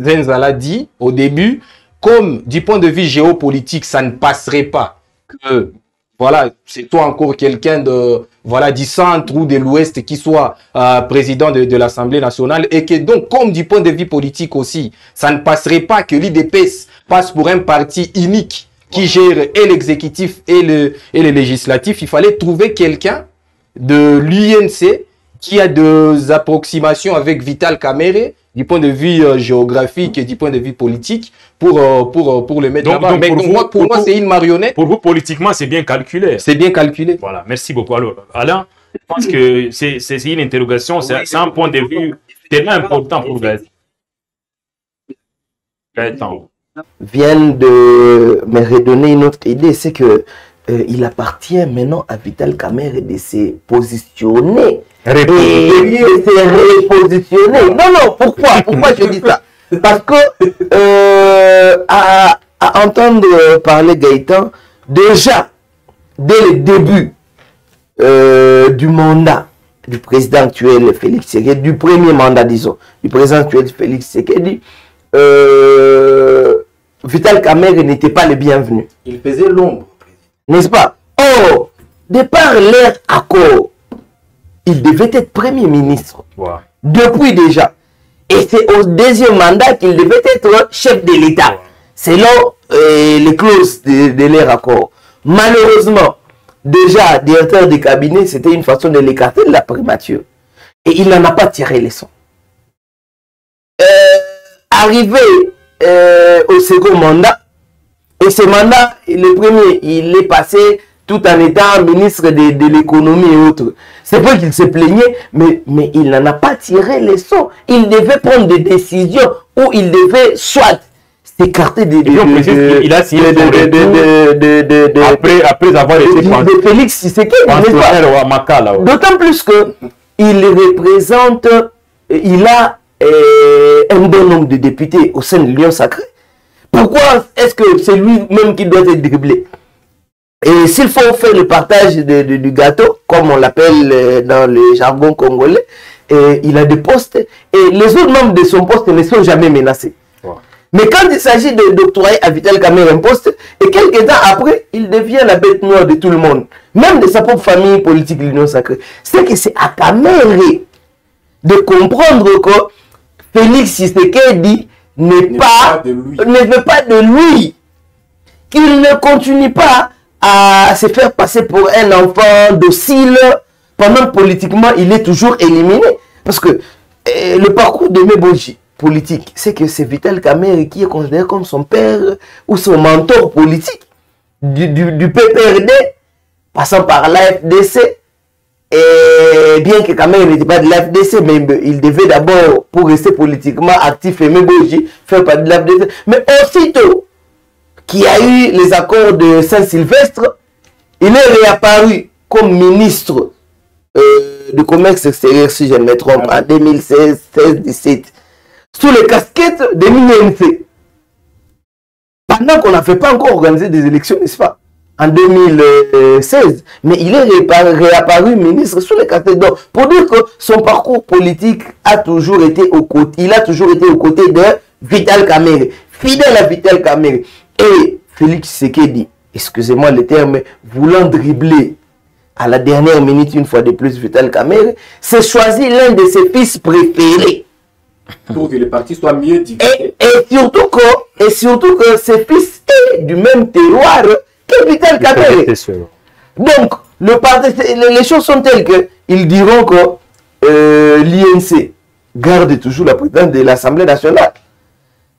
Zenza l'a dit au début, comme du point de vue géopolitique, ça ne passerait pas que, voilà, c'est toi encore quelqu'un du centre ou de l'ouest qui soit président de l'Assemblée nationale, et que donc, comme du point de vue politique aussi, ça ne passerait pas que l'UDPS passe pour un parti unique qui gère et l'exécutif et le législatif. Il fallait trouver quelqu'un de l'UNC qui a des approximations avec Vital Kamerhe du point de vue géographique et du point de vue politique pour le mettre là-bas. Mais pour moi, c'est une marionnette. Pour vous, politiquement, c'est bien calculé. C'est bien calculé. Voilà, merci beaucoup. Alors, Alain, je pense que c'est une interrogation, c'est un point de vue tellement important pour Gaëtan. Viennent de me redonner une autre idée, c'est que il appartient maintenant à Vital Kamerhe de se positionner. Repositionner. Non, pourquoi je dis ça? Parce que à entendre parler Gaëtan, déjà, dès le début du mandat du président actuel Félix Tshisekedi, du premier mandat, disons, du président actuel Félix Tshisekedi, Vital Kamerhe n'était pas le bienvenu. Il faisait l'ombre. N'est-ce pas? Or, de par leur accord, il devait être Premier ministre. Wow. Depuis déjà. Et c'est au deuxième mandat qu'il devait être chef de l'État. Wow. Selon les clauses de leur accord. Malheureusement, déjà, directeur de cabinet, c'était une façon de l'écarter de la primature. Et il n'en a pas tiré les sons. Arrivé au second mandat, et ce mandat, le premier, il est passé tout en étant ministre de l'économie et autres. C'est vrai qu'il se plaignait, mais il n'en a pas tiré les sons. Il devait prendre des décisions où il devait soit s'écarter il a signé après avoir été de Félix Tshisekedi. D'autant plus que il représente, il a un bon nombre de députés au sein de l'Union sacrée. Pourquoi est-ce que c'est lui-même qui doit être dribblé? Et s'il faut faire le partage du gâteau, comme on l'appelle dans le jargon congolais, il a des postes et les autres membres de son poste ne sont jamais menacés. Wow. Mais quand il s'agit d'octroyer à Vital Kamerhe un poste, et quelques temps après, il devient la bête noire de tout le monde, même de sa propre famille politique de l'Union sacrée. C'est que c'est à Kamerhe de comprendre que Félix Tshisekedi ne veut pas de lui, qu'il ne continue pas à se faire passer pour un enfant docile pendant que politiquement il est toujours éliminé. Parce que le parcours de Meboji politique, c'est que c'est Vital Kamerhe qui est considéré comme son père ou son mentor politique du PPRD, passant par l'AFDC. Et bien que Kamerhe n'était pas de l'AFDC, mais il devait d'abord, pour rester politiquement actif, et Meboji faire partie de l'AFDC. Mais aussitôt qu'il y a eu les accords de Saint-Sylvestre, il est réapparu comme ministre de commerce extérieur, si je ne me trompe, en 2016-17, sous les casquettes de l'INC. Pendant qu'on n'a pas encore organisé des élections, n'est-ce pas? En 2016. Mais il est réapparu ministre sous les casquettes. Donc, pour dire que son parcours politique a toujours été aux côtés, il a toujours été aux côtés de Vital Kamerhe, fidèle à Vital Kamerhe. Et Félix Tshisekedi, excusez-moi le terme, voulant dribbler à la dernière minute, une fois de plus, Vital Kamerhe, s'est choisi l'un de ses fils préférés. Pour que le parti soit mieux divisé. Et surtout que ses fils est du même terroir que Vital Kamerhe. Donc, les choses sont telles qu'ils diront que l'INC garde toujours la présidence de l'Assemblée nationale.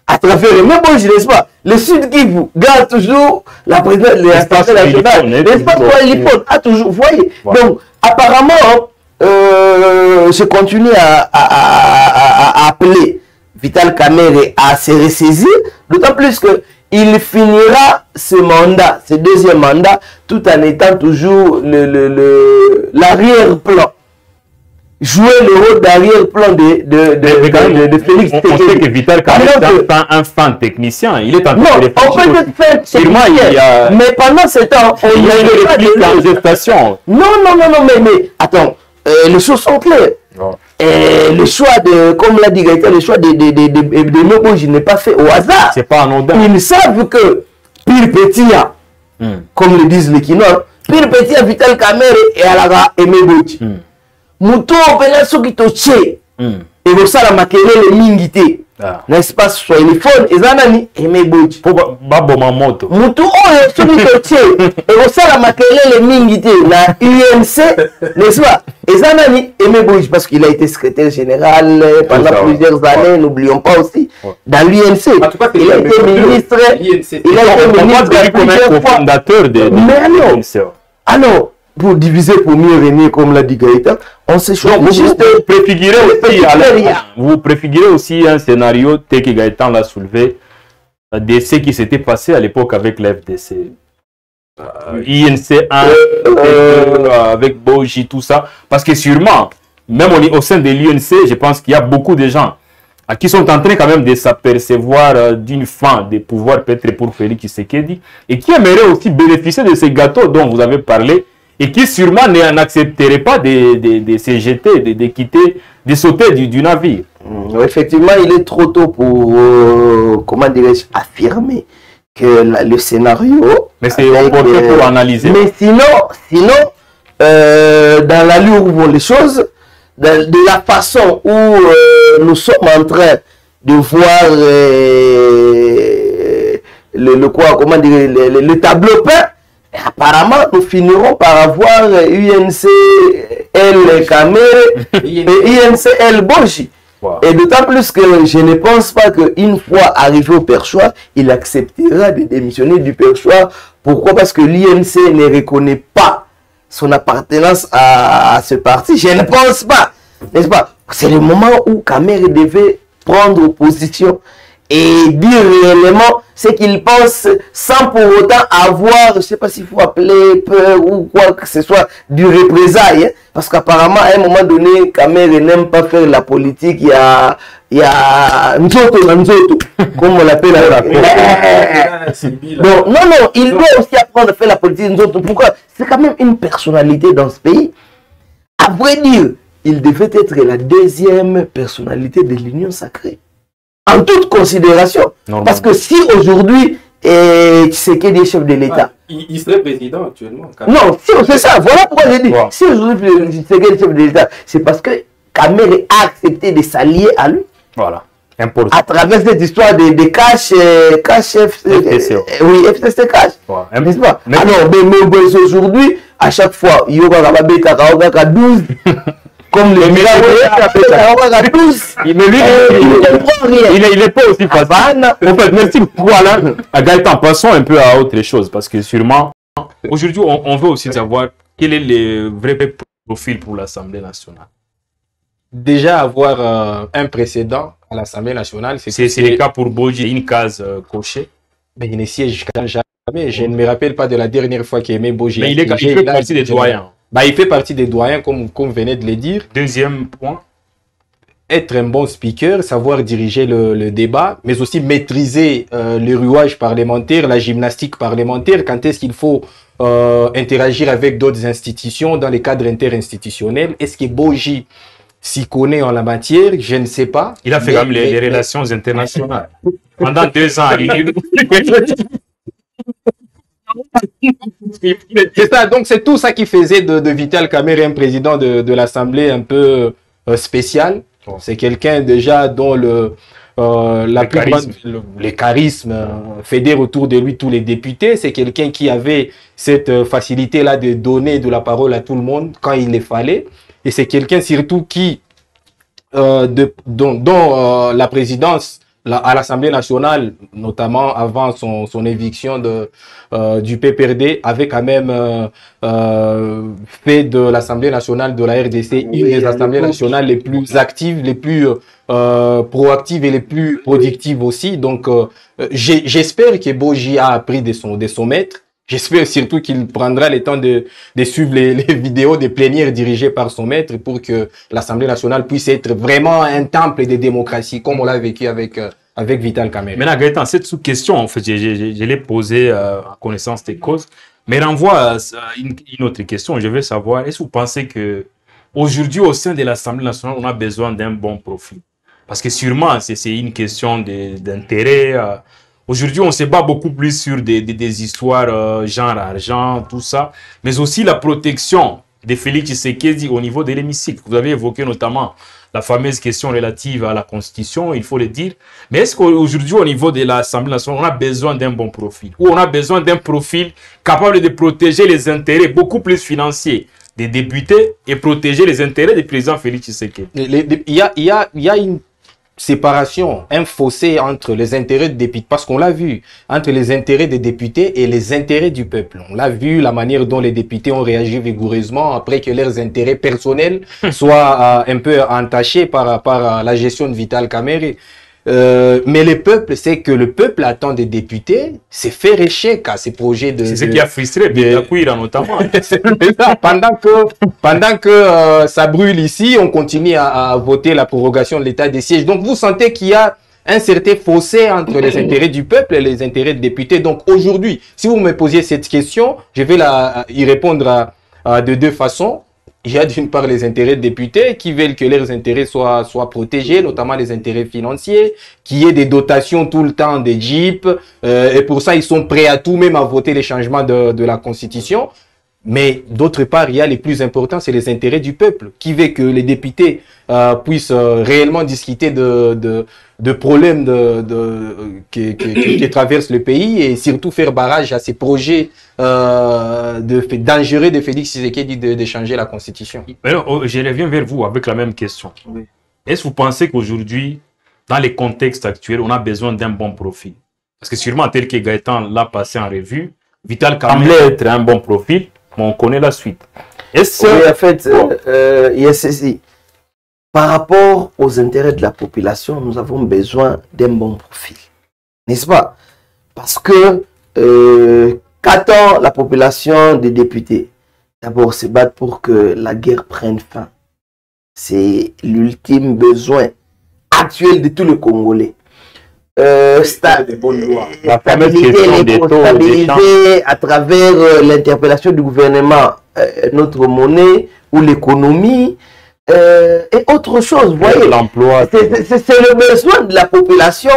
À travers le même Boji, n'est-ce pas? Le Sud Kivu garde toujours la présidence de l'Assemblée nationale. L'espace Walipon a toujours, vous voyez. Voilà. Donc, apparemment, je continue à appeler Vital Kamerhe à se ressaisir, d'autant plus que il finira ce mandat, ce deuxième mandat, tout en étant toujours l'arrière-plan. Jouer le rôle d'arrière-plan de Félix Tshisekedi. On sait que Vital Kamerhe est un fan technicien. Il est en train de on peut être fan technicien, mais pendant ce temps, il y a une réplique en gestation. Non, mais attends, les choses sont claires. Oh. Le choix de, comme l'a dit Gaëtan, le choix de Moboji n'est pas fait au hasard. C'est pas anodin. Ils savent que Pire Petia, comme le disent les Kinois, Pire Petia, Vital Kamerhe et Alaga et Moboji. Mouton, Pena Sokitoche, et vous savez, la maquerelle mingité. N'est-ce pas, soit téléphone, et Zanani et Moboji. Pour Babo Mamoto. Mouton, Sokitoche, et vous savez, la maquerelle mingité, la UNC, n'est-ce pas? Et Zanani et Moboji, parce qu'il a été secrétaire général pendant plusieurs années, n'oublions pas aussi, dans l'UNC. En tout cas, il a été ministre, il a été ministre comme fondateur de l'UNC. Alors, pour diviser pour mieux régner, comme l'a dit Gaëtan, on s'est choisi. Vous préfigurez aussi un scénario tel que Gaëtan l'a soulevé de ce qui s'était passé à l'époque avec l'FDC. INC 1, avec Boji, tout ça. Parce que sûrement, même au sein de l'INC, je pense qu'il y a beaucoup de gens qui sont en train quand même de s'apercevoir d'une fin de pouvoir peut-être pour Félix Tshisekedi et qui aimeraient aussi bénéficier de ces gâteaux dont vous avez parlé et qui sûrement n'accepteraient pas de se jeter, de quitter, de sauter du navire. Effectivement, il est trop tôt pour, comment dirais-je, affirmer que le scénario... Mais c'est opportun pour analyser. Mais sinon dans l'allure où vont les choses, de la façon où nous sommes en train de voir le tableau peint, apparemment nous finirons par avoir UNC L Kamerhe et UNC L Boji. Wow. Et d'autant plus que je ne pense pas qu'une fois arrivé au perchoir, il acceptera de démissionner du perchoir. Pourquoi? Parce que l'INC ne reconnaît pas son appartenance à ce parti. Je ne pense pas. N'est-ce pas? C'est le moment où Kamerhe devait prendre position et dire réellement ce qu'il pense sans pour autant avoir, je ne sais pas s'il faut appeler peur ou quoi que ce soit, du représailles. Hein? Parce qu'apparemment, à un moment donné, Kamerhe n'aime pas faire la politique. Il y a Nzoto, comme on l'appelle. Non, il doit aussi apprendre à faire la politique Nzoto. Pourquoi? C'est quand même une personnalité dans ce pays. À vrai dire, il devait être la deuxième personnalité de l'Union sacrée. En toute considération. Non, parce que si aujourd'hui, Tshisekedi est chef de l'État. Il serait président actuellement. Non, c'est ça. Voilà pourquoi j'ai dit. Wow. Si aujourd'hui, Tshisekedi est chef de l'État, c'est parce que Kamerhe a accepté de s'allier à lui. Voilà. Important. À travers cette histoire de cash FTC. Oui, FTC cash. Wow. N'est-ce pas? Alors, mais aujourd'hui, à chaque fois, il y aura 12. Comme les il n'est pas aussi facile. En fait, merci beaucoup Alain. Gaëtan, passons un peu à autre chose parce que sûrement, aujourd'hui, on veut aussi savoir quel est le vrai profil pour l'Assemblée nationale. Déjà, avoir un précédent à l'Assemblée nationale, c'est le cas pour Boji, une case cochée. Mais il ne siège jamais. Je ne me rappelle pas de la dernière fois qu'il aimait Boji. Mais il fait partie des doyens. bah, il fait partie des doyens, comme vous venez de le dire. Deuxième point. Être un bon speaker, savoir diriger le débat, mais aussi maîtriser le rouage parlementaire, la gymnastique parlementaire. Quand est-ce qu'il faut interagir avec d'autres institutions dans les cadres interinstitutionnels? Est-ce que Boji s'y connaît en la matière? Je ne sais pas. Il a fait quand même les relations internationales. Pendant 2 ans. C'est ça, donc c'est tout ça qui faisait de Vital Kamerhe un président de l'Assemblée un peu spécial. C'est quelqu'un déjà dont les charismes fédèrent autour de lui tous les députés. C'est quelqu'un qui avait cette facilité-là de donner de la parole à tout le monde quand il le fallait. Et c'est quelqu'un surtout qui, dont la présidence à l'Assemblée nationale, notamment avant son éviction du PPRD, avait quand même fait de l'Assemblée nationale de la RDC une des assemblées nationales les plus actives, les plus proactives et les plus productives aussi. Donc, j'espère que Boji a appris de son maître. J'espère surtout qu'il prendra le temps de suivre les vidéos des plénières dirigées par son maître pour que l'Assemblée nationale puisse être vraiment un temple de démocratie, comme on l'a vécu avec Vital Kamerhe. Maintenant, Gaëtan, cette sous-question, en fait, je l'ai posée à connaissance des causes, mais renvoie à une autre question. Je veux savoir, est-ce que vous pensez que aujourd'hui, au sein de l'Assemblée nationale, on a besoin d'un bon profil? Parce que sûrement, c'est une question d'intérêt. Aujourd'hui, on se bat beaucoup plus sur des histoires genre argent, tout ça, mais aussi la protection de Félix Tshisekedi au niveau de l'hémicycle. Vous avez évoqué notamment la fameuse question relative à la Constitution, il faut le dire. Mais est-ce qu'aujourd'hui, au niveau de l'Assemblée nationale, on a besoin d'un bon profil? Ou on a besoin d'un profil capable de protéger les intérêts beaucoup plus financiers des députés et protéger les intérêts du président Félix Tshisekedi? Il y a une séparation, un fossé entre les intérêts des députés, parce qu'on l'a vu, entre les intérêts des députés et les intérêts du peuple. On l'a vu, la manière dont les députés ont réagi vigoureusement après que leurs intérêts personnels soient un peu entachés par la gestion de Vital Kamerhe. Mais le peuple, c'est que le peuple attend des députés, c'est faire échec à ces projets de... C'est ce qui a frustré Binakwira notamment. pendant que ça brûle ici, on continue à voter la prorogation de l'état des sièges. Donc vous sentez qu'il y a un certain fossé entre les intérêts du peuple et les intérêts des députés. Donc aujourd'hui, si vous me posiez cette question, je vais y répondre de deux façons. Il y a d'une part les intérêts des députés qui veulent que leurs intérêts soient protégés, notamment les intérêts financiers, qu'il y ait des dotations tout le temps des jeeps, et pour ça ils sont prêts à tout, même à voter les changements de la Constitution. Mais d'autre part, il y a les plus importants, c'est les intérêts du peuple, qui veut que les députés puissent réellement discuter de problèmes qui traversent le pays et surtout faire barrage à ces projets dangereux de Félix Tshisekedi de changer la Constitution. Mais non, je reviens vers vous avec la même question. Oui. Est-ce que vous pensez qu'aujourd'hui, dans les contextes actuels, on a besoin d'un bon profil? Parce que sûrement, tel que Gaëtan l'a passé en revue, Vital Kamerhe être un bon profil, mais on connaît la suite. Oui, en fait, il y a ceci. Par rapport aux intérêts de la population, nous avons besoin d'un bon profil. N'est-ce pas? Parce que qu'attend la population des députés? D'abord, se battre pour que la guerre prenne fin. C'est l'ultime besoin actuel de tous les Congolais. Stabiliser à travers l'interpellation du gouvernement, notre monnaie ou l'économie et autre chose. Vous voyez, l'emploi. C'est le besoin de la population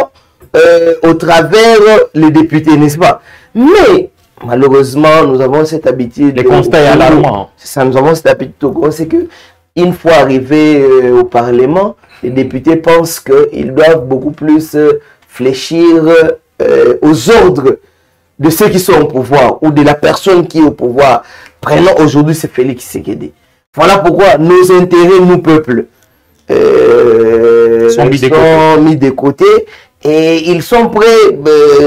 au travers les députés, n'est-ce pas? Mais malheureusement, nous avons cette habitude. Les constats alarmants. Ça, nous avons cette habitude au Congo, c'est que une fois arrivés au Parlement, les députés pensent qu'ils doivent beaucoup plus fléchir aux ordres de ceux qui sont au pouvoir ou de la personne qui est au pouvoir. Prenons aujourd'hui, c'est Félix Tshisekedi. Voilà pourquoi nos intérêts, nous, peuple, sont mis de côté et ils sont prêts,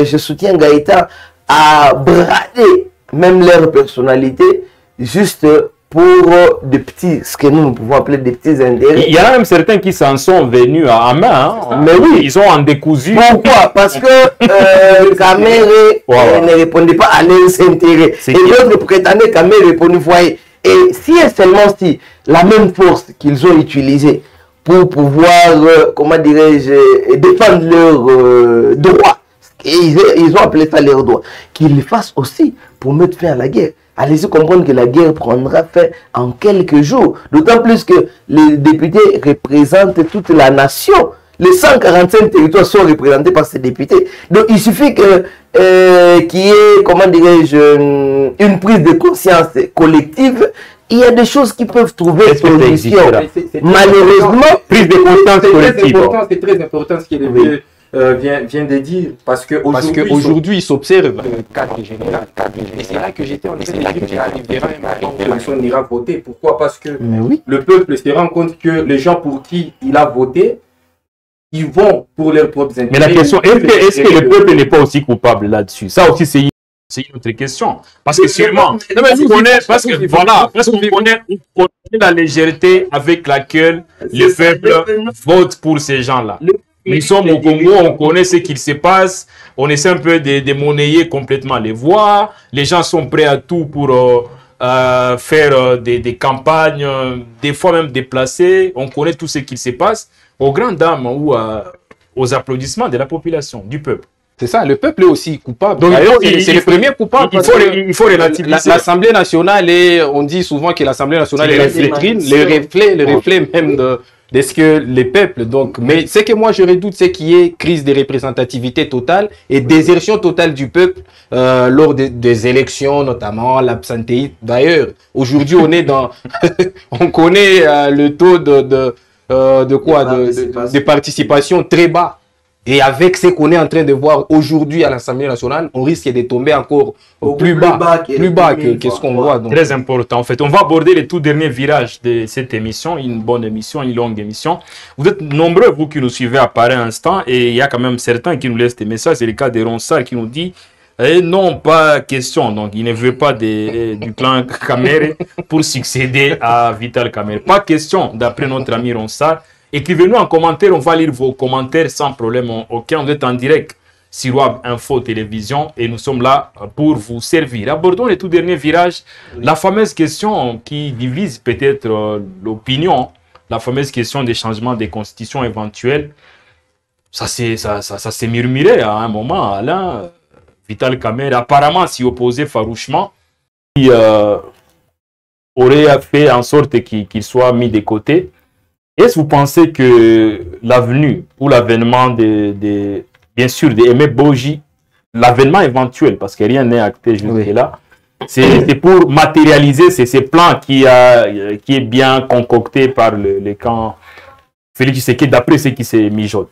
je soutiens Gaëtan, à brader même leur personnalité juste pour des petits, ce que nous pouvons appeler des petits intérêts. Il y en a même certains qui s'en sont venus à main. Hein. Mais oui, ils ont en décousu. Pourquoi? Parce que Kamerhe ne répondait pas à leurs intérêts. Et d'autres prétendaient Kamerhe répondait, voyez, Et si et seulement si la même force qu'ils ont utilisée pour pouvoir, comment dirais-je, défendre leurs droits, et ils ont appelé ça leurs droits, qu'ils le fassent aussi pour mettre fin à la guerre. Allez-y comprendre que la guerre prendra fin en quelques jours. D'autant plus que les députés représentent toute la nation. Les 145 territoires sont représentés par ces députés. Donc il suffit que qu'il y ait, comment dirais-je, une prise de conscience collective. Il y a des choses qui peuvent trouver solution. Malheureusement, prise de conscience collective. C'est très important ce qui est oui. Vient de dire, parce qu'aujourd'hui il s'observe le cadre général. Et c'est là que j'étais en train de dire qu'il arrivera un moment où personne n'ira voter. Pourquoi? Parce que oui, le peuple se rend compte que les gens pour qui il a voté, ils vont pour leurs propres intérêts. Mais la question, est-ce que le peuple n'est pas aussi coupable là-dessus? Ça aussi, c'est une autre question. Parce que sûrement, on connaît la légèreté avec laquelle le peuple vote pour ces gens-là. Nous sommes au Congo, on connaît ce qu'il se passe, on essaie un peu de monnayer complètement les voix, les gens sont prêts à tout pour faire des campagnes, des fois même déplacées, on connaît tout ce qu'il se passe, aux grandes dames ou aux applaudissements de la population, du peuple. C'est ça, le peuple est aussi coupable. Donc, c'est le premier coupable. Il faut relativiser. L'Assemblée nationale, on dit souvent que l'Assemblée nationale est la vitrine, le reflet même de ce que les peuples. Donc, mais ce que moi je redoute, c'est qu'il y ait crise de représentativité totale et désertion totale du peuple lors des élections, notamment l'absentéisme. D'ailleurs, aujourd'hui, on est dans, on connaît le taux de participation très bas. Et avec ce qu'on est en train de voir aujourd'hui à l'Assemblée nationale, on risque de tomber encore plus bas que ce qu'on voit. Donc. Très important. En fait, on va aborder les tout derniers virages de cette émission, une bonne émission, une longue émission. Vous êtes nombreux, vous qui nous suivez à pareil instant, et il y a quand même certains qui nous laissent des messages. C'est le cas de Ronsard qui nous dit non, pas question. Donc, il ne veut pas du clan Kamere pour succéder à Vital Kamere. Pas question, d'après notre ami Ronsard. Écrivez-nous en commentaire, on va lire vos commentaires sans problème aucun. Vous êtes en direct sur WAB Info Télévision et nous sommes là pour vous servir. Abordons les tout derniers virages. La fameuse question qui divise peut-être l'opinion, la fameuse question des changements des constitutions éventuels. Ça s'est murmuré à un moment. Alain Vital Kamere apparemment s'y opposait farouchement. Qui aurait fait en sorte qu'il soit mis de côté. Est-ce que vous pensez que l'avenue ou l'avènement bien sûr, de Aimé Boji, l'avènement éventuel, parce que rien n'est acté jusque-là, c'est pour matérialiser ces plans qui est bien concocté par le camp Félix Tshisekedi, d'après ce qui s'est mijote?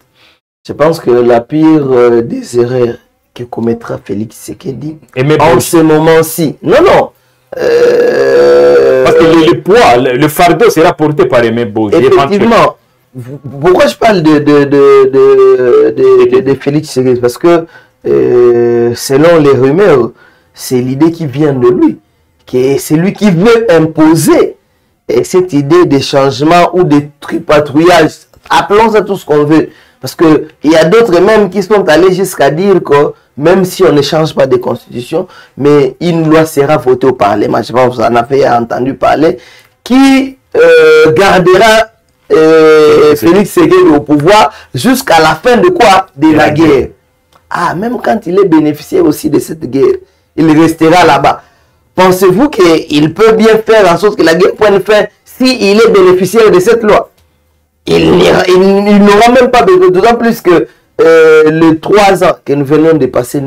Je pense que la pire des erreurs que commettra Félix Tshisekedi en ce moment-ci, non, parce que le poids, le fardeau sera porté par Aimé Boji. Effectivement. Pourquoi je parle de Félix Tshisekedi? Parce que selon les rumeurs, c'est l'idée qui vient de lui. C'est lui qui veut imposer cette idée de changement ou de tripatouillage. Appelons ça tout ce qu'on veut. Parce qu'il y a d'autres même qui sont allés jusqu'à dire que même si on ne change pas de constitution, mais une loi sera votée au Parlement, je pense que vous en avez entendu parler, qui gardera Félix Tshisekedi au pouvoir jusqu'à la fin de quoi? De la guerre. Ah, même quand il est bénéficiaire aussi de cette guerre, il restera là-bas. Pensez-vous qu'il peut bien faire en sorte que la guerre prenne fin s'il est bénéficiaire de cette loi? Il n'aura même pas besoin, d'autant plus que les 3 ans que nous venons de passer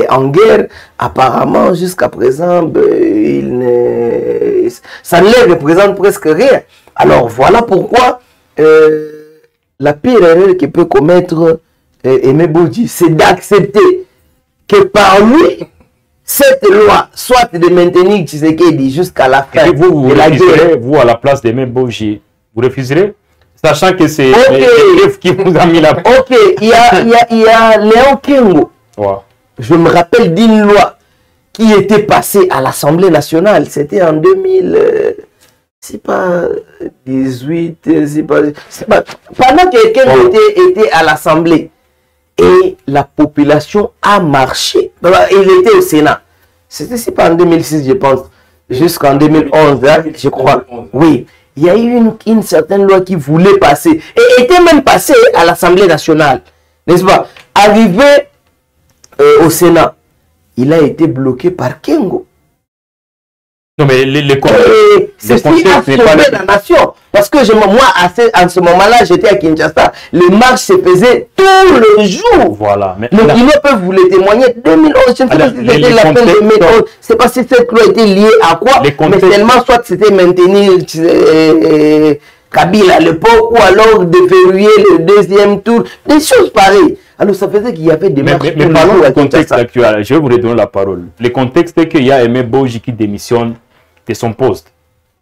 en guerre, apparemment, jusqu'à présent, ça ne les représente presque rien. Alors, voilà pourquoi la pire erreur que peut commettre Aimé Boji, c'est d'accepter que par lui, cette loi soit de maintenir Tshisekedi jusqu'à la fin de la guerre. Vous, à la place d'Aimé Boji, vous refuserez? Sachant que c'est le qui vous a mis la... Ok, il y a Léon Kengo. Wow. Je me rappelle d'une loi qui était passée à l'Assemblée nationale. C'était en 2000... c'est pas 18... c'est pas, pendant que Kengo était à l'Assemblée. Et la population a marché. Il était au Sénat. C'était pas en 2006, je pense. jusqu'en 2011, hein, je crois. Oui, il y a eu une certaine loi qui voulait passer, et était même passée à l'Assemblée nationale, n'est-ce pas? Arrivé au Sénat, il a été bloqué par Kengo. Non, mais c'est ce qui a sauvé la nation. Parce que moi, à ce moment-là, j'étais à Kinshasa. Les marches se faisaient tous les jours. Voilà. Mais, donc, ils peuvent vous le témoigner. 2011, je ne sais pas si c'était la peine de 2011. Je ne sais pas si cette loi était liée à quoi. Mais tellement, soit c'était maintenir Kabila à l'époque, ou alors de verrouiller le deuxième tour. Des choses pareilles. Alors, ça faisait qu'il y avait des marches. Mais parlons du contexte actuel. Je vais vous redonner la parole. Le contexte est qu'il y a Aimé Boji qui démissionne de son poste,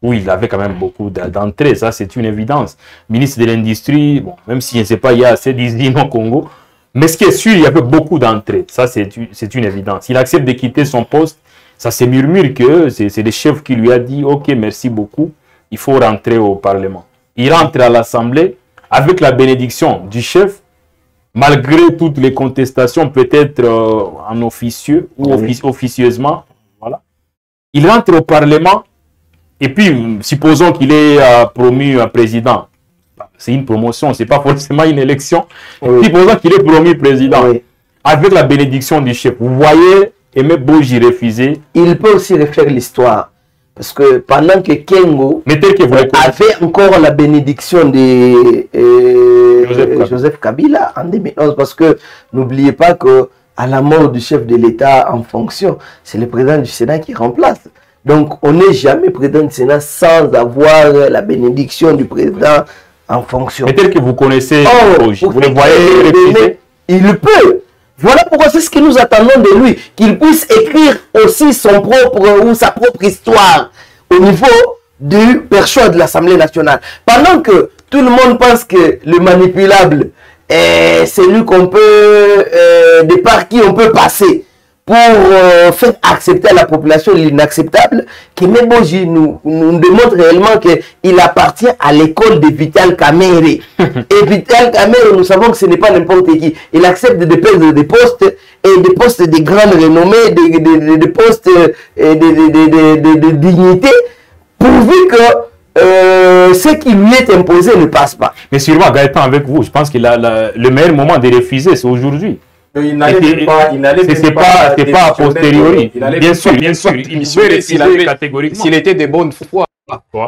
où il avait quand même beaucoup d'entrées, ça c'est une évidence. Ministre de l'Industrie, bon, même si je ne sais pas, il y a assez d'usines au Congo, mais ce qui est sûr, il y avait beaucoup d'entrées, ça c'est une évidence. Il accepte de quitter son poste, ça se murmure que c'est le chef qui lui a dit « Ok, merci beaucoup, il faut rentrer au Parlement ». Il rentre à l'Assemblée avec la bénédiction du chef, malgré toutes les contestations, peut-être en officieux ou officieusement. Voilà. Il rentre au Parlement et puis, supposons qu'il est promu président. C'est une promotion, ce n'est pas forcément une élection. Oui. Supposons qu'il est promu président. Oui. Avec la bénédiction du chef. Vous voyez, Aimé Boji refuser. Il peut aussi refaire l'histoire. Parce que pendant que Kengo avait encore la bénédiction de Joseph Kabila en 2011, parce que n'oubliez pas que à la mort du chef de l'État en fonction, c'est le président du Sénat qui remplace. Donc, on n'est jamais président du Sénat sans avoir la bénédiction du président en fonction. Peut-être que vous connaissez Boji, vous le voyez refuser. Il peut. Voilà pourquoi c'est ce que nous attendons de lui, qu'il puisse écrire aussi son propre ou sa propre histoire au niveau du perchoir de l'Assemblée nationale. Pendant que tout le monde pense que le manipulable est celui qu'on peut, de par qui on peut passer pour faire accepter à la population l'inacceptable, Aimé Boji nous démontre réellement qu'il appartient à l'école de Vital Kamerhe. Et Vital Kamerhe, nous savons que ce n'est pas n'importe qui. Il accepte de perdre des postes, et des postes de grande renommée, des postes de dignité, pourvu que ce qui lui est imposé ne passe pas. Mais sûrement, Gaëtan, avec vous, je pense que le meilleur moment de refuser, c'est aujourd'hui. Il n'allait pas a posteriori. Bien sûr. S'il était de bonne foi,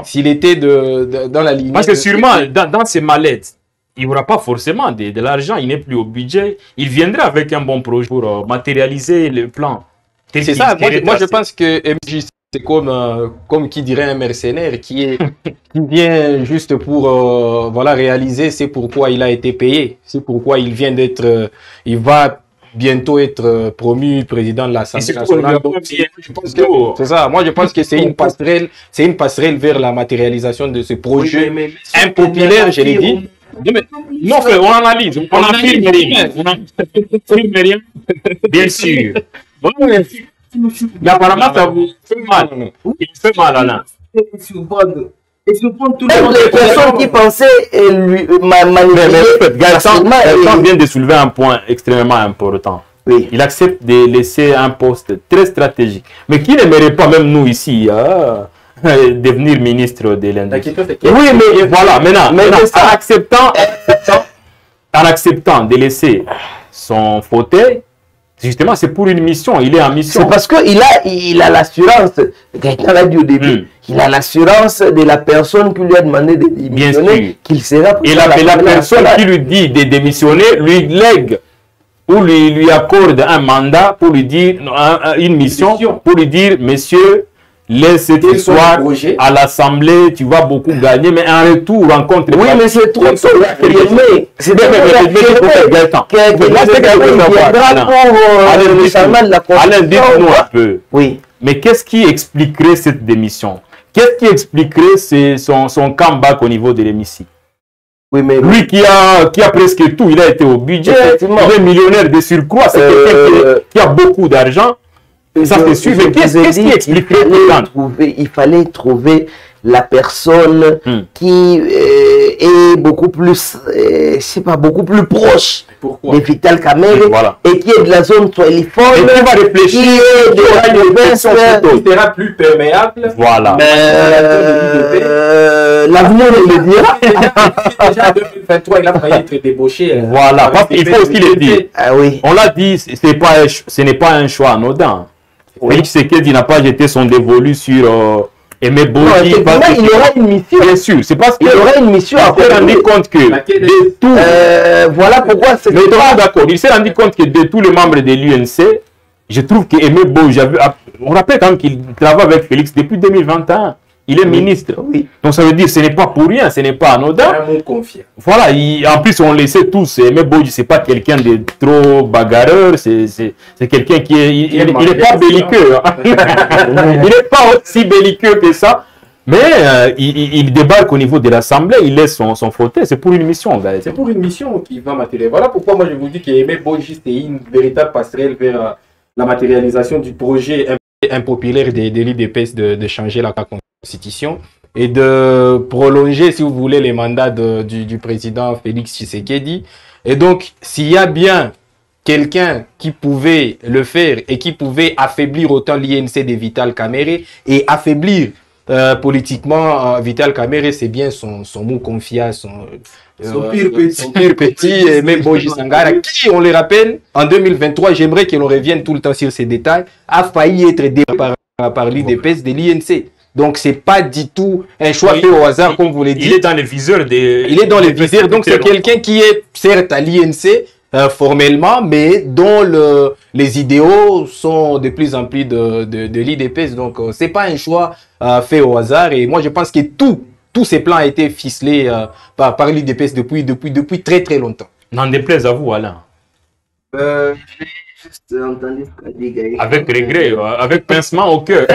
s'il était dans la ligne. Parce que sûrement, dans ces mallettes, il n'y aura pas forcément de l'argent, il n'est plus au budget. Il viendra avec un bon projet pour matérialiser le plan. C'est ça, moi je pense que MJ, c'est comme qui dirait un mercenaire qui vient juste pour voilà, réaliser c'est pourquoi il a été payé, c'est pourquoi il vient d'être, il va bientôt être promu président de l'Assemblée nationale. C'est ça, moi je pense que c'est une passerelle vers la matérialisation de ce projet impopulaire, je l'ai dit. Non, on analyse, on n'affirme rien. On n'affirme rien, bien sûr. Mais apparemment, ça vous fait mal. Il fait mal, Alain. Et surprendre tout le monde. Les personnes qui pensaient lui manipuler. Gaëtan vient de soulever un point extrêmement important. Oui. Il accepte de laisser un poste très stratégique. Mais qui n'aimerait pas, même nous ici, devenir ministre de l'Industrie? Oui, mais voilà, maintenant en acceptant de laisser son fauteuil, justement, c'est pour une mission. Il est en mission. C'est parce qu'il a l'assurance, Gaëtan l'a dit au début, il a l'assurance de la personne qui lui a demandé de démissionner, qu'il sera et la personne qui lui dit de démissionner lui lègue ou lui accorde un mandat pour lui dire, une mission, pour lui dire, monsieur, laisse cette histoire à l'Assemblée, tu vas beaucoup gagner, mais en retour, rencontre... Oui, mais c'est trop tôt. C'est Alain, dites-nous un peu. Oui. Mais qu'est-ce qui expliquerait cette démission? Qu'est-ce qui expliquerait son comeback au niveau de l'hémicycle? Oui, mais lui qui a presque tout, il a été au budget, il est millionnaire de surcroît, c'est quelqu'un qui a beaucoup d'argent. Ça c'est sûr, mais qu'est-ce qui expliquerait il fallait trouver la personne qui est beaucoup plus, je sais pas, beaucoup plus proche de Vital Kamerhe et qui est de la zone soiliforme. Et qui va réfléchir, qui est qui sera plus perméable. Voilà. L'avenir le dira. Déjà en 2023, il a failli être débauché. Voilà, parce qu'il faut aussi le dire. Ah oui. On l'a dit, ce n'est pas un choix anodin. Félix Tshisekedi n'a pas jeté son dévolu sur Aimé Boji. Il aura une mission. Bien sûr, c'est parce qu'il aura une mission. Il s'est rendu compte que de tout. Voilà pourquoi c'est. Mais d'accord, il s'est rendu compte que de tous les membres de l'UNC, je trouve que Aimé Boji, on rappelle quand même qu'il travaille avec Félix depuis 2021. Il est ministre. Oui. Donc ça veut dire que ce n'est pas pour rien, ce n'est pas anodin. Vraiment confiant. Voilà, en plus on le sait tous, Aimé Boji, c'est pas quelqu'un de trop bagarreur, c'est quelqu'un qui est... Il n'est pas belliqueux. Il n'est pas aussi belliqueux que ça. Mais il débarque au niveau de l'Assemblée, il laisse son fauteuil, c'est pour une mission. C'est pour une mission qui va matérialiser. Voilà pourquoi moi je vous dis qu'Aimé Boji, c'est une véritable passerelle vers la matérialisation du projet impopulaire de l'IDPS de changer la Constitution et de prolonger, si vous voulez, les mandats du président Félix Tshisekedi. Et donc, s'il y a bien quelqu'un qui pouvait le faire et qui pouvait affaiblir autant l'INC de Vital Kamerhe et affaiblir politiquement Vital Kamerhe, c'est bien son mot confiant, son pire petit, Aimé Boji Sangara, qui, on le rappelle, en 2023, j'aimerais que l'on revienne tout le temps sur ces détails, a failli être débarqué par l'IDPS de l'INC. Donc, c'est pas du tout un choix fait au hasard, comme vous l'avez dit. Il est dans les viseurs des... Il est dans les viseurs, donc c'est quelqu'un qui est, certes, à l'INC, formellement, mais dont les idéaux sont de plus en plus de l'IDPS. Donc, c'est pas un choix fait au hasard. Et moi, je pense que tous ces plans ont été ficelés par l'IDPS depuis très, très longtemps. N'en déplaise à vous, Alain. J'ai juste entendu ce qu'a dit Gaël. Avec regret, avec pincement au cœur.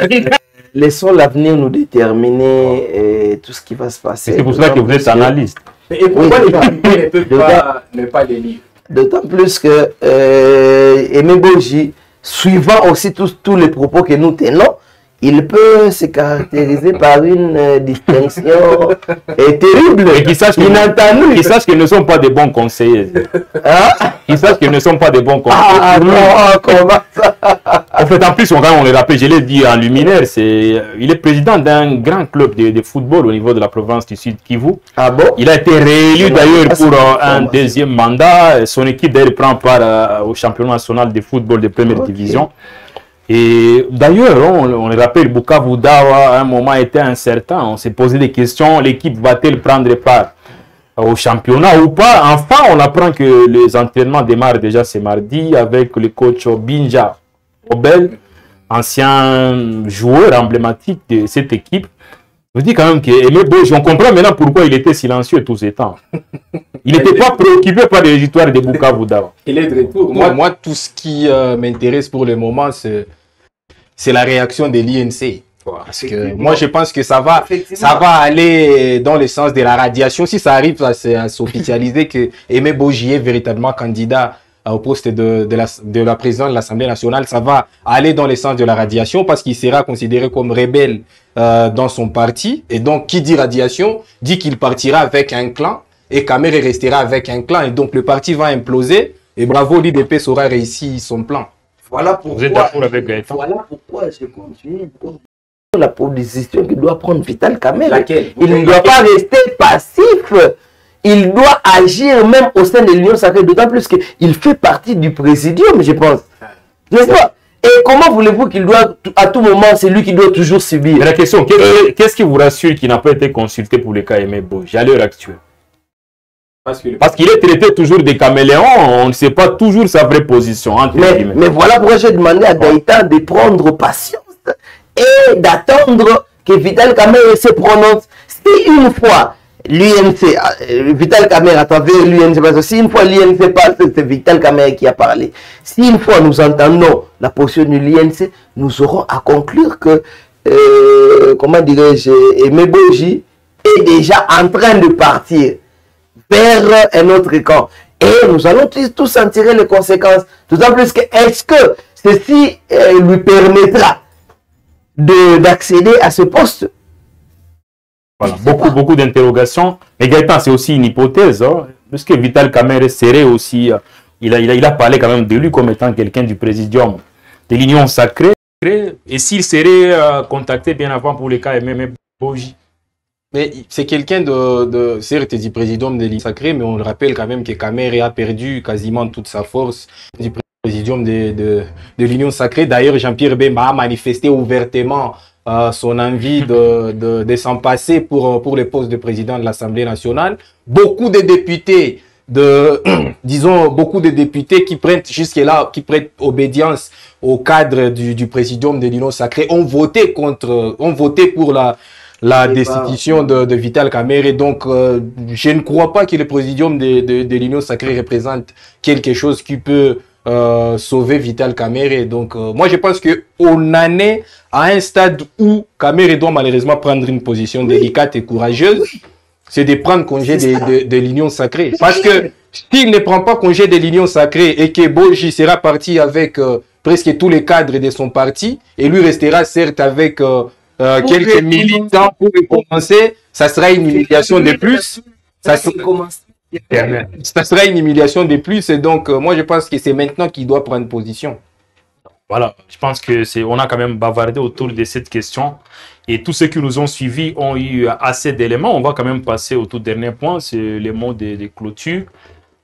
Laissons l'avenir nous déterminer tout ce qui va se passer. C'est pour cela que vous êtes analyste. Et pourquoi les Africains ne peuvent pas les lire? D'autant plus que Aimé Boji, suivant aussi tous les propos que nous tenons, il peut se caractériser par une distinction terrible. Et qu'ils sachent qu'ils ne sont pas des bons conseillers. Hein? Qu'ils sachent qu'ils ne sont pas des bons conseillers. Ah non, comment ça? En fait, en plus, on le rappelle, je l'ai dit en luminaire, il est président d'un grand club de football au niveau de la province du Sud Kivu. Ah bon? Il a été réélu d'ailleurs pour un deuxième mandat. Son équipe d'ailleurs prend part au championnat national de football de première division. Et d'ailleurs, on le rappelle, Bukavu Dawa, à un moment, était incertain. On s'est posé des questions. L'équipe va-t-elle prendre part au championnat ou pas? Enfin, on apprend que les entraînements démarrent déjà ce mardi avec le coach Binja Obel, ancien joueur emblématique de cette équipe. Je vous dis quand même qu'Aimé Boji, on comprend maintenant pourquoi il était silencieux tous ces temps. Il n'était pas préoccupé par les histoires de Bukavu Dawa. Il est de retour. Moi, tout ce qui m'intéresse pour le moment, c'est la réaction de l'INC. Parce que moi, je pense que ça va aller dans le sens de la radiation. Si ça arrive à s'officialiser que Aimé Boji est véritablement candidat au poste de la présidente de l'Assemblée nationale, ça va aller dans le sens de la radiation parce qu'il sera considéré comme rebelle dans son parti. Et donc, qui dit radiation, dit qu'il partira avec un clan et Kamerhe restera avec un clan. Et donc, le parti va imploser. Et bravo, l'IDPS aura réussi son plan. Voilà pourquoi, vous êtes d'accord avec Gaëtan? Voilà pourquoi je continue la position que doit prendre Vital Kamerhe. Laquelle? Il ne doit pas rester passif. Il doit agir même au sein de l'Union sacrée, d'autant plus qu'il fait partie du présidium, je pense. N'est-ce pas? Et comment voulez-vous qu'il doit, à tout moment, c'est lui qui doit toujours subir? Mais la question, qu'est-ce qui vous rassure qu'il n'a pas été consulté pour le cas Aimé Boji à l'heure actuelle? Parce qu'il est traité toujours de caméléon, on ne sait pas toujours sa vraie position. Mais voilà pourquoi j'ai demandé à Gaëtan de prendre patience et d'attendre que Vital Kamerhe se prononce. Si une fois l'UNC, Vital Kamerhe à travers l'UNC, parce que si une fois l'UNC parle, c'est Vital Kamerhe qui a parlé. Si une fois nous entendons la position de l'UNC, nous aurons à conclure que, comment dirais-je, Aimé Boji est déjà en train de partir vers un autre camp. Et nous allons tous en tirer les conséquences. D'autant plus que, est-ce que ceci lui permettra d'accéder à ce poste? Voilà, beaucoup d'interrogations. Mais Gaëtan, c'est aussi une hypothèse. Hein, parce que Vital Kamerhe serait aussi... il a parlé quand même de lui comme étant quelqu'un du présidium de l'Union sacrée. Et s'il serait contacté bien avant pour les cas MM Boji? Mais c'est quelqu'un certes, du président de l'Union sacrée, mais on le rappelle quand même que Kamerhe a perdu quasiment toute sa force du présidium de l'Union sacrée. D'ailleurs, Jean-Pierre Bemba a manifesté ouvertement son envie de s'en passer pour le poste de président de l'Assemblée nationale. Beaucoup de députés, beaucoup de députés qui prêtent jusque-là, qui prêtent obédience au cadre du présidium de l'Union sacrée ont voté pour la destitution de Vital Kamerhe. Donc, je ne crois pas que le présidium de l'Union sacrée représente quelque chose qui peut sauver Vital Kamerhe. Donc, moi, je pense qu'on en est à un stade où Kamerhe doit malheureusement prendre une position délicate et courageuse. C'est de prendre congé de l'Union sacrée. Parce que s'il ne prend pas congé de l'Union sacrée et que Boji sera parti avec presque tous les cadres de son parti, et lui restera certes avec quelques militants pour commencer, ça sera une humiliation de plus. Ça sera une humiliation de plus. Et donc, moi, je pense que c'est maintenant qu'il doit prendre position. Voilà, je pense qu'on a quand même bavardé autour de cette question. Et tous ceux qui nous ont suivis ont eu assez d'éléments. On va quand même passer au tout dernier point, c'est les mots de clôture.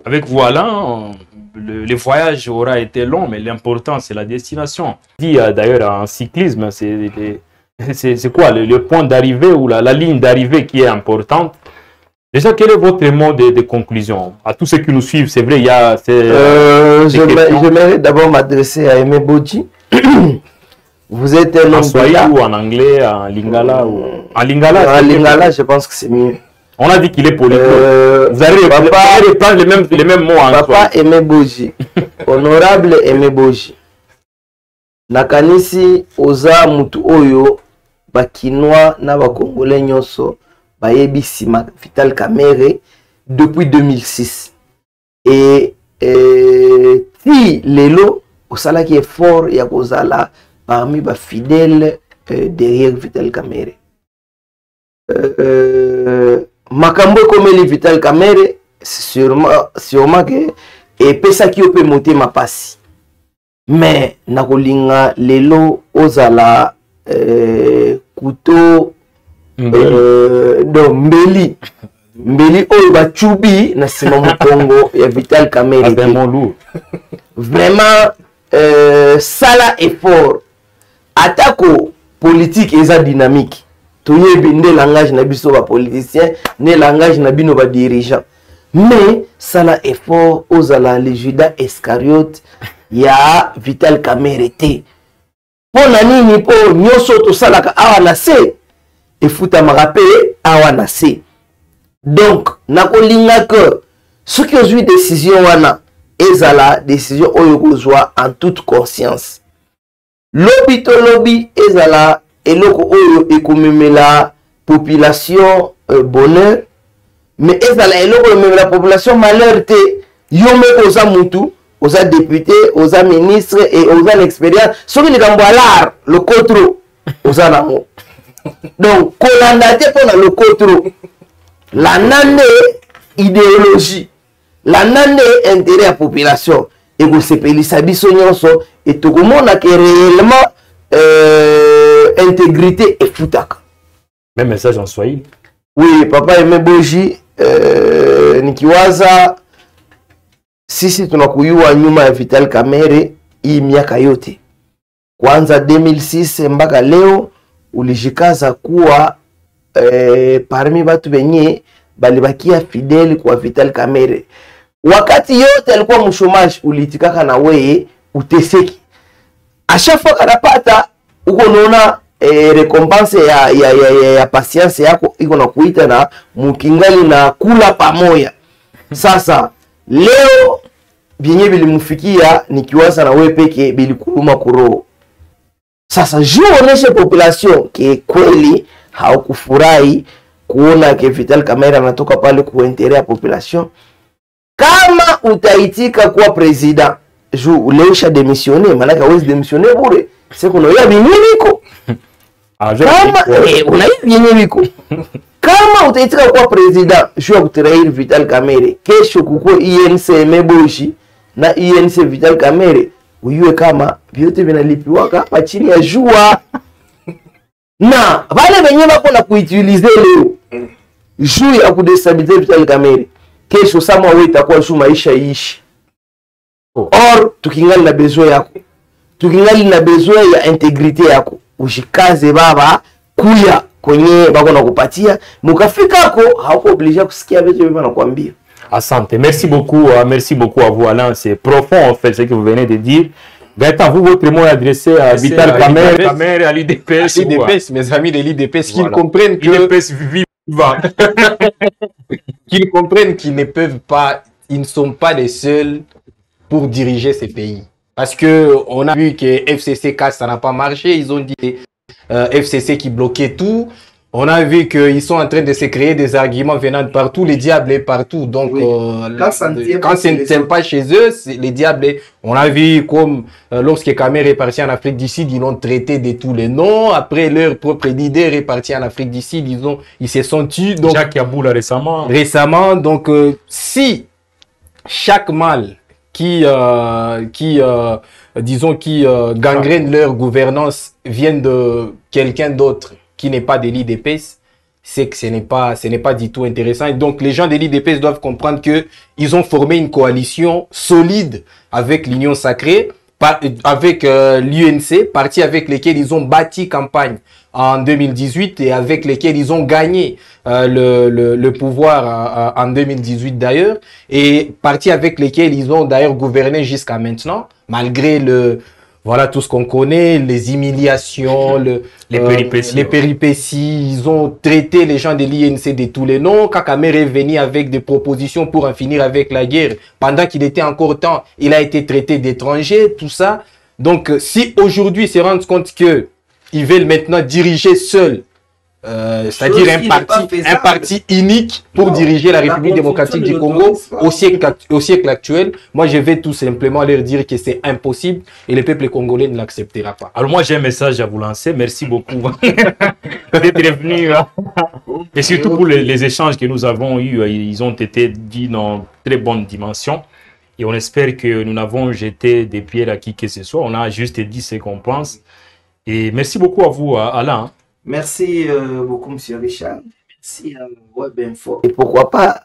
Avec vous, Alain, le voyage aura été long, mais l'important, c'est la destination. D'ailleurs, en cyclisme, c'est quoi le point d'arrivée ou la ligne d'arrivée qui est importante? Déjà, quel est votre mot de conclusion? À tous ceux qui nous suivent, c'est vrai, il y a... J'aimerais d'abord m'adresser à Aimé Boji. Vous êtes un homme en swahili ou en anglais, en lingala ou... En lingala, je pense que c'est mieux. On a dit qu'il est polyglotte. Vous allez reprendre les mêmes mots en Papa Aimé Boji. Honorable Aimé Boji. Nakanisi oza mutu oyo bakinois na bakongolais nyonso bayebi sima Vital Kamerhe depuis 2006. Et si lelo osala qui est fort ya kozala parmi ba fidèles derrière Vital Kamerhe. Makambo komeli Vital Kamerhe sûrement que et pesa ki peut monter ma passe. Mais nakolinga lelo ozala couteau mbeli oyo bachubi na sima mokongo ya Vital Kamerhe. Vraiment sala effort atako politique eza dynamique. Toyebi nde langage na biso ba politicien, ne langage na bino ba dirigeant. Mais sala effort ozala le Judas Iscariote ya Vital Kamerhe te. Pona nini po nyoso to salaka awa na se efuta marape awa na se. Donc nakolinga que ce qui ozwi décision wana ezala décision oyo kozwa en toute conscience. Lobi to lobi ezala eloko oyo ekomemela population bonheur, mais ezala eloko ememela population malheur te. Yo moko oza mutu, oza député, oza ministre et oza l'expérience. Soki likambo alar le kotro oza nango. Donc kolanda te pona le kotro. La nande idéologie, la nande intérêt à population et vous sepelisa biso nyonso et tokomona que réellement intégrité et futaka. Même message en swahili. Oui, papa Aimé Boji nikiwaza sisi tunakuyua nyuma ya Vital Kamerhe hii miaka yote. Kwanza 2006 mpaka leo ulijikaza kuwa parmi watu wenye balibakia fideli kwa Vital Kamerhe. Wakati yote alikuwa mshomaji ulitikaka na weye uteseki. Ashafa kanapata uko naona recompense ya patience yako iko na kuita na mukingali na kula pamoja. Sasa leo bienye bilimufikia nikiwaza na wewe peke bilikuluma kuroho. Sasa oneshe population ke kweli haukufurahi kuona ke Vital Kamerhe anatoka pale kuendelea population. Kama utaitika kuwa president, uleusha démissionner, malaka wezi démissionner bure. C'est qu'on a bien viko. Kama unaibi yenye viko. kama utaitika kuwa president juu ya kutrahiri Vital Kamerhe, kesho kuko INC Meboshi na INC Vital Kamerhe, uyue kama vyote vinalipiwaka hapa chini ya jua. Na wale wenye wako na kuitilize leo juu ya kudestabilize Vital Kamerhe, kesho sama wewe itakuwa juu maisha iishi. Or tukingali na besoin yako, tukingali na besoin ya integrite yako, ushikaze baba kuya kwenye bako na kupatia mukafika ko hauko obligé kusikia vitu vile wanakuambia. Asante, merci beaucoup à vous Alain, c'est profond en fait ce que vous venez de dire. Gaëtan, vous, votre mot est adressé à Vital Kamerhe, à l'IDPS. L'IDPS, mes amis de l'IDPS, qu'ils comprennent que... l'IDPS vivant. Qu'ils comprennent qu'ils ne peuvent pas, ils ne sont pas les seuls pour diriger ces pays. Parce que on a vu que FCC 4, ça n'a pas marché. Ils ont dit FCC qui bloquait tout. On a vu qu'ils sont en train de se créer des arguments venant de partout. Les diables est partout. Donc, oui. Quand ça ne tient pas chez eux, les diables. On a vu comme lorsque Kamerhe est parti en Afrique du Sud, ils l'ont traité de tous les noms. Après, leur propre leader est parti en Afrique du Sud, ils se sont tués. Donc, Jacques Yaboula récemment. Récemment. Donc, si chaque mal qui gangrène leur gouvernance viennent de quelqu'un d'autre qui n'est pas de l'IDPS, c'est que ce n'est pas du tout intéressant. Et donc, les gens de l'IDPS doivent comprendre que ils ont formé une coalition solide avec l'Union Sacrée, avec l'UNC, parti avec lesquels ils ont bâti campagne en 2018 et avec lesquels ils ont gagné le pouvoir en 2018 d'ailleurs, et parti avec lesquels ils ont d'ailleurs gouverné jusqu'à maintenant, malgré voilà tout ce qu'on connaît, les humiliations, les péripéties. Ils ont traité les gens de l'INC de tous les noms. Quand Kamerhe est venu avec des propositions pour en finir avec la guerre, pendant qu'il était encore temps, il a été traité d'étranger, tout ça. Donc, si aujourd'hui ils se rendent compte que ils veulent maintenant diriger seuls, c'est-à-dire un parti unique pour diriger la République démocratique du Congo au siècle actuel, moi je vais tout simplement leur dire que c'est impossible et le peuple congolais ne l'acceptera pas. Alors moi j'ai un message à vous lancer, merci beaucoup d'être venu et surtout pour les échanges que nous avons eus, ils ont été dits dans très bonne dimension et on espère que nous n'avons jeté des pierres à qui que ce soit, on a juste dit ce qu'on pense et merci beaucoup à vous Alain. Merci beaucoup, M. Richard. Merci à Web Info. Et pourquoi pas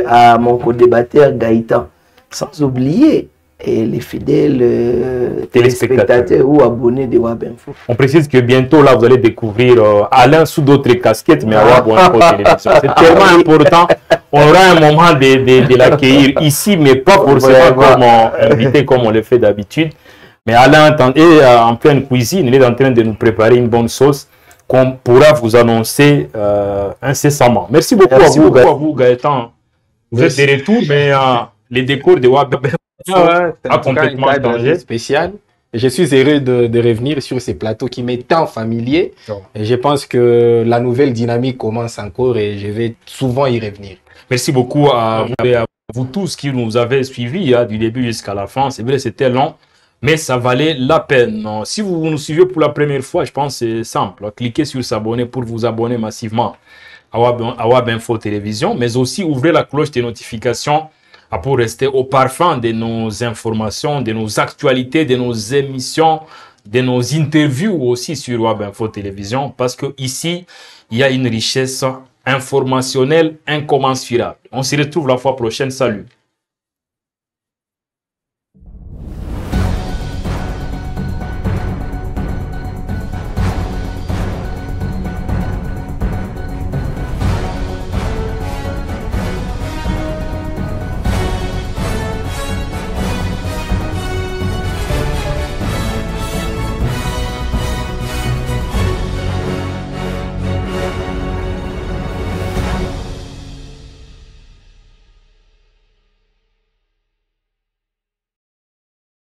à mon co-débatteur Gaëtan. Sans oublier les fidèles téléspectateurs ou abonnés de Web Info. On précise que bientôt, là, vous allez découvrir Alain sous d'autres casquettes, mais à Web Info Télévision. C'est tellement important. On aura un moment de l'accueillir ici, mais pas forcément comme invité, comme on le fait d'habitude. Mais Alain est en pleine cuisine. Il est en train de nous préparer une bonne sauce qu'on pourra vous annoncer incessamment. Merci beaucoup à vous, Gaëtan. Vous êtes de retour, mais les décors de Web a complètement changé. Spécial. Je suis heureux de revenir sur ces plateaux qui m'est tant familier. Et je pense que la nouvelle dynamique commence encore et je vais souvent y revenir. Merci beaucoup à vous tous qui nous avez suivis du début jusqu'à la fin. C'est vrai, c'était long, mais ça valait la peine. Si vous nous suivez pour la première fois, je pense que c'est simple. Cliquez sur s'abonner pour vous abonner massivement à Web Info Télévision, mais aussi ouvrez la cloche des notifications pour rester au parfum de nos informations, de nos actualités, de nos émissions, de nos interviews aussi sur Web Info Télévision, parce que ici, il y a une richesse informationnelle incommensurable. On se retrouve la fois prochaine. Salut.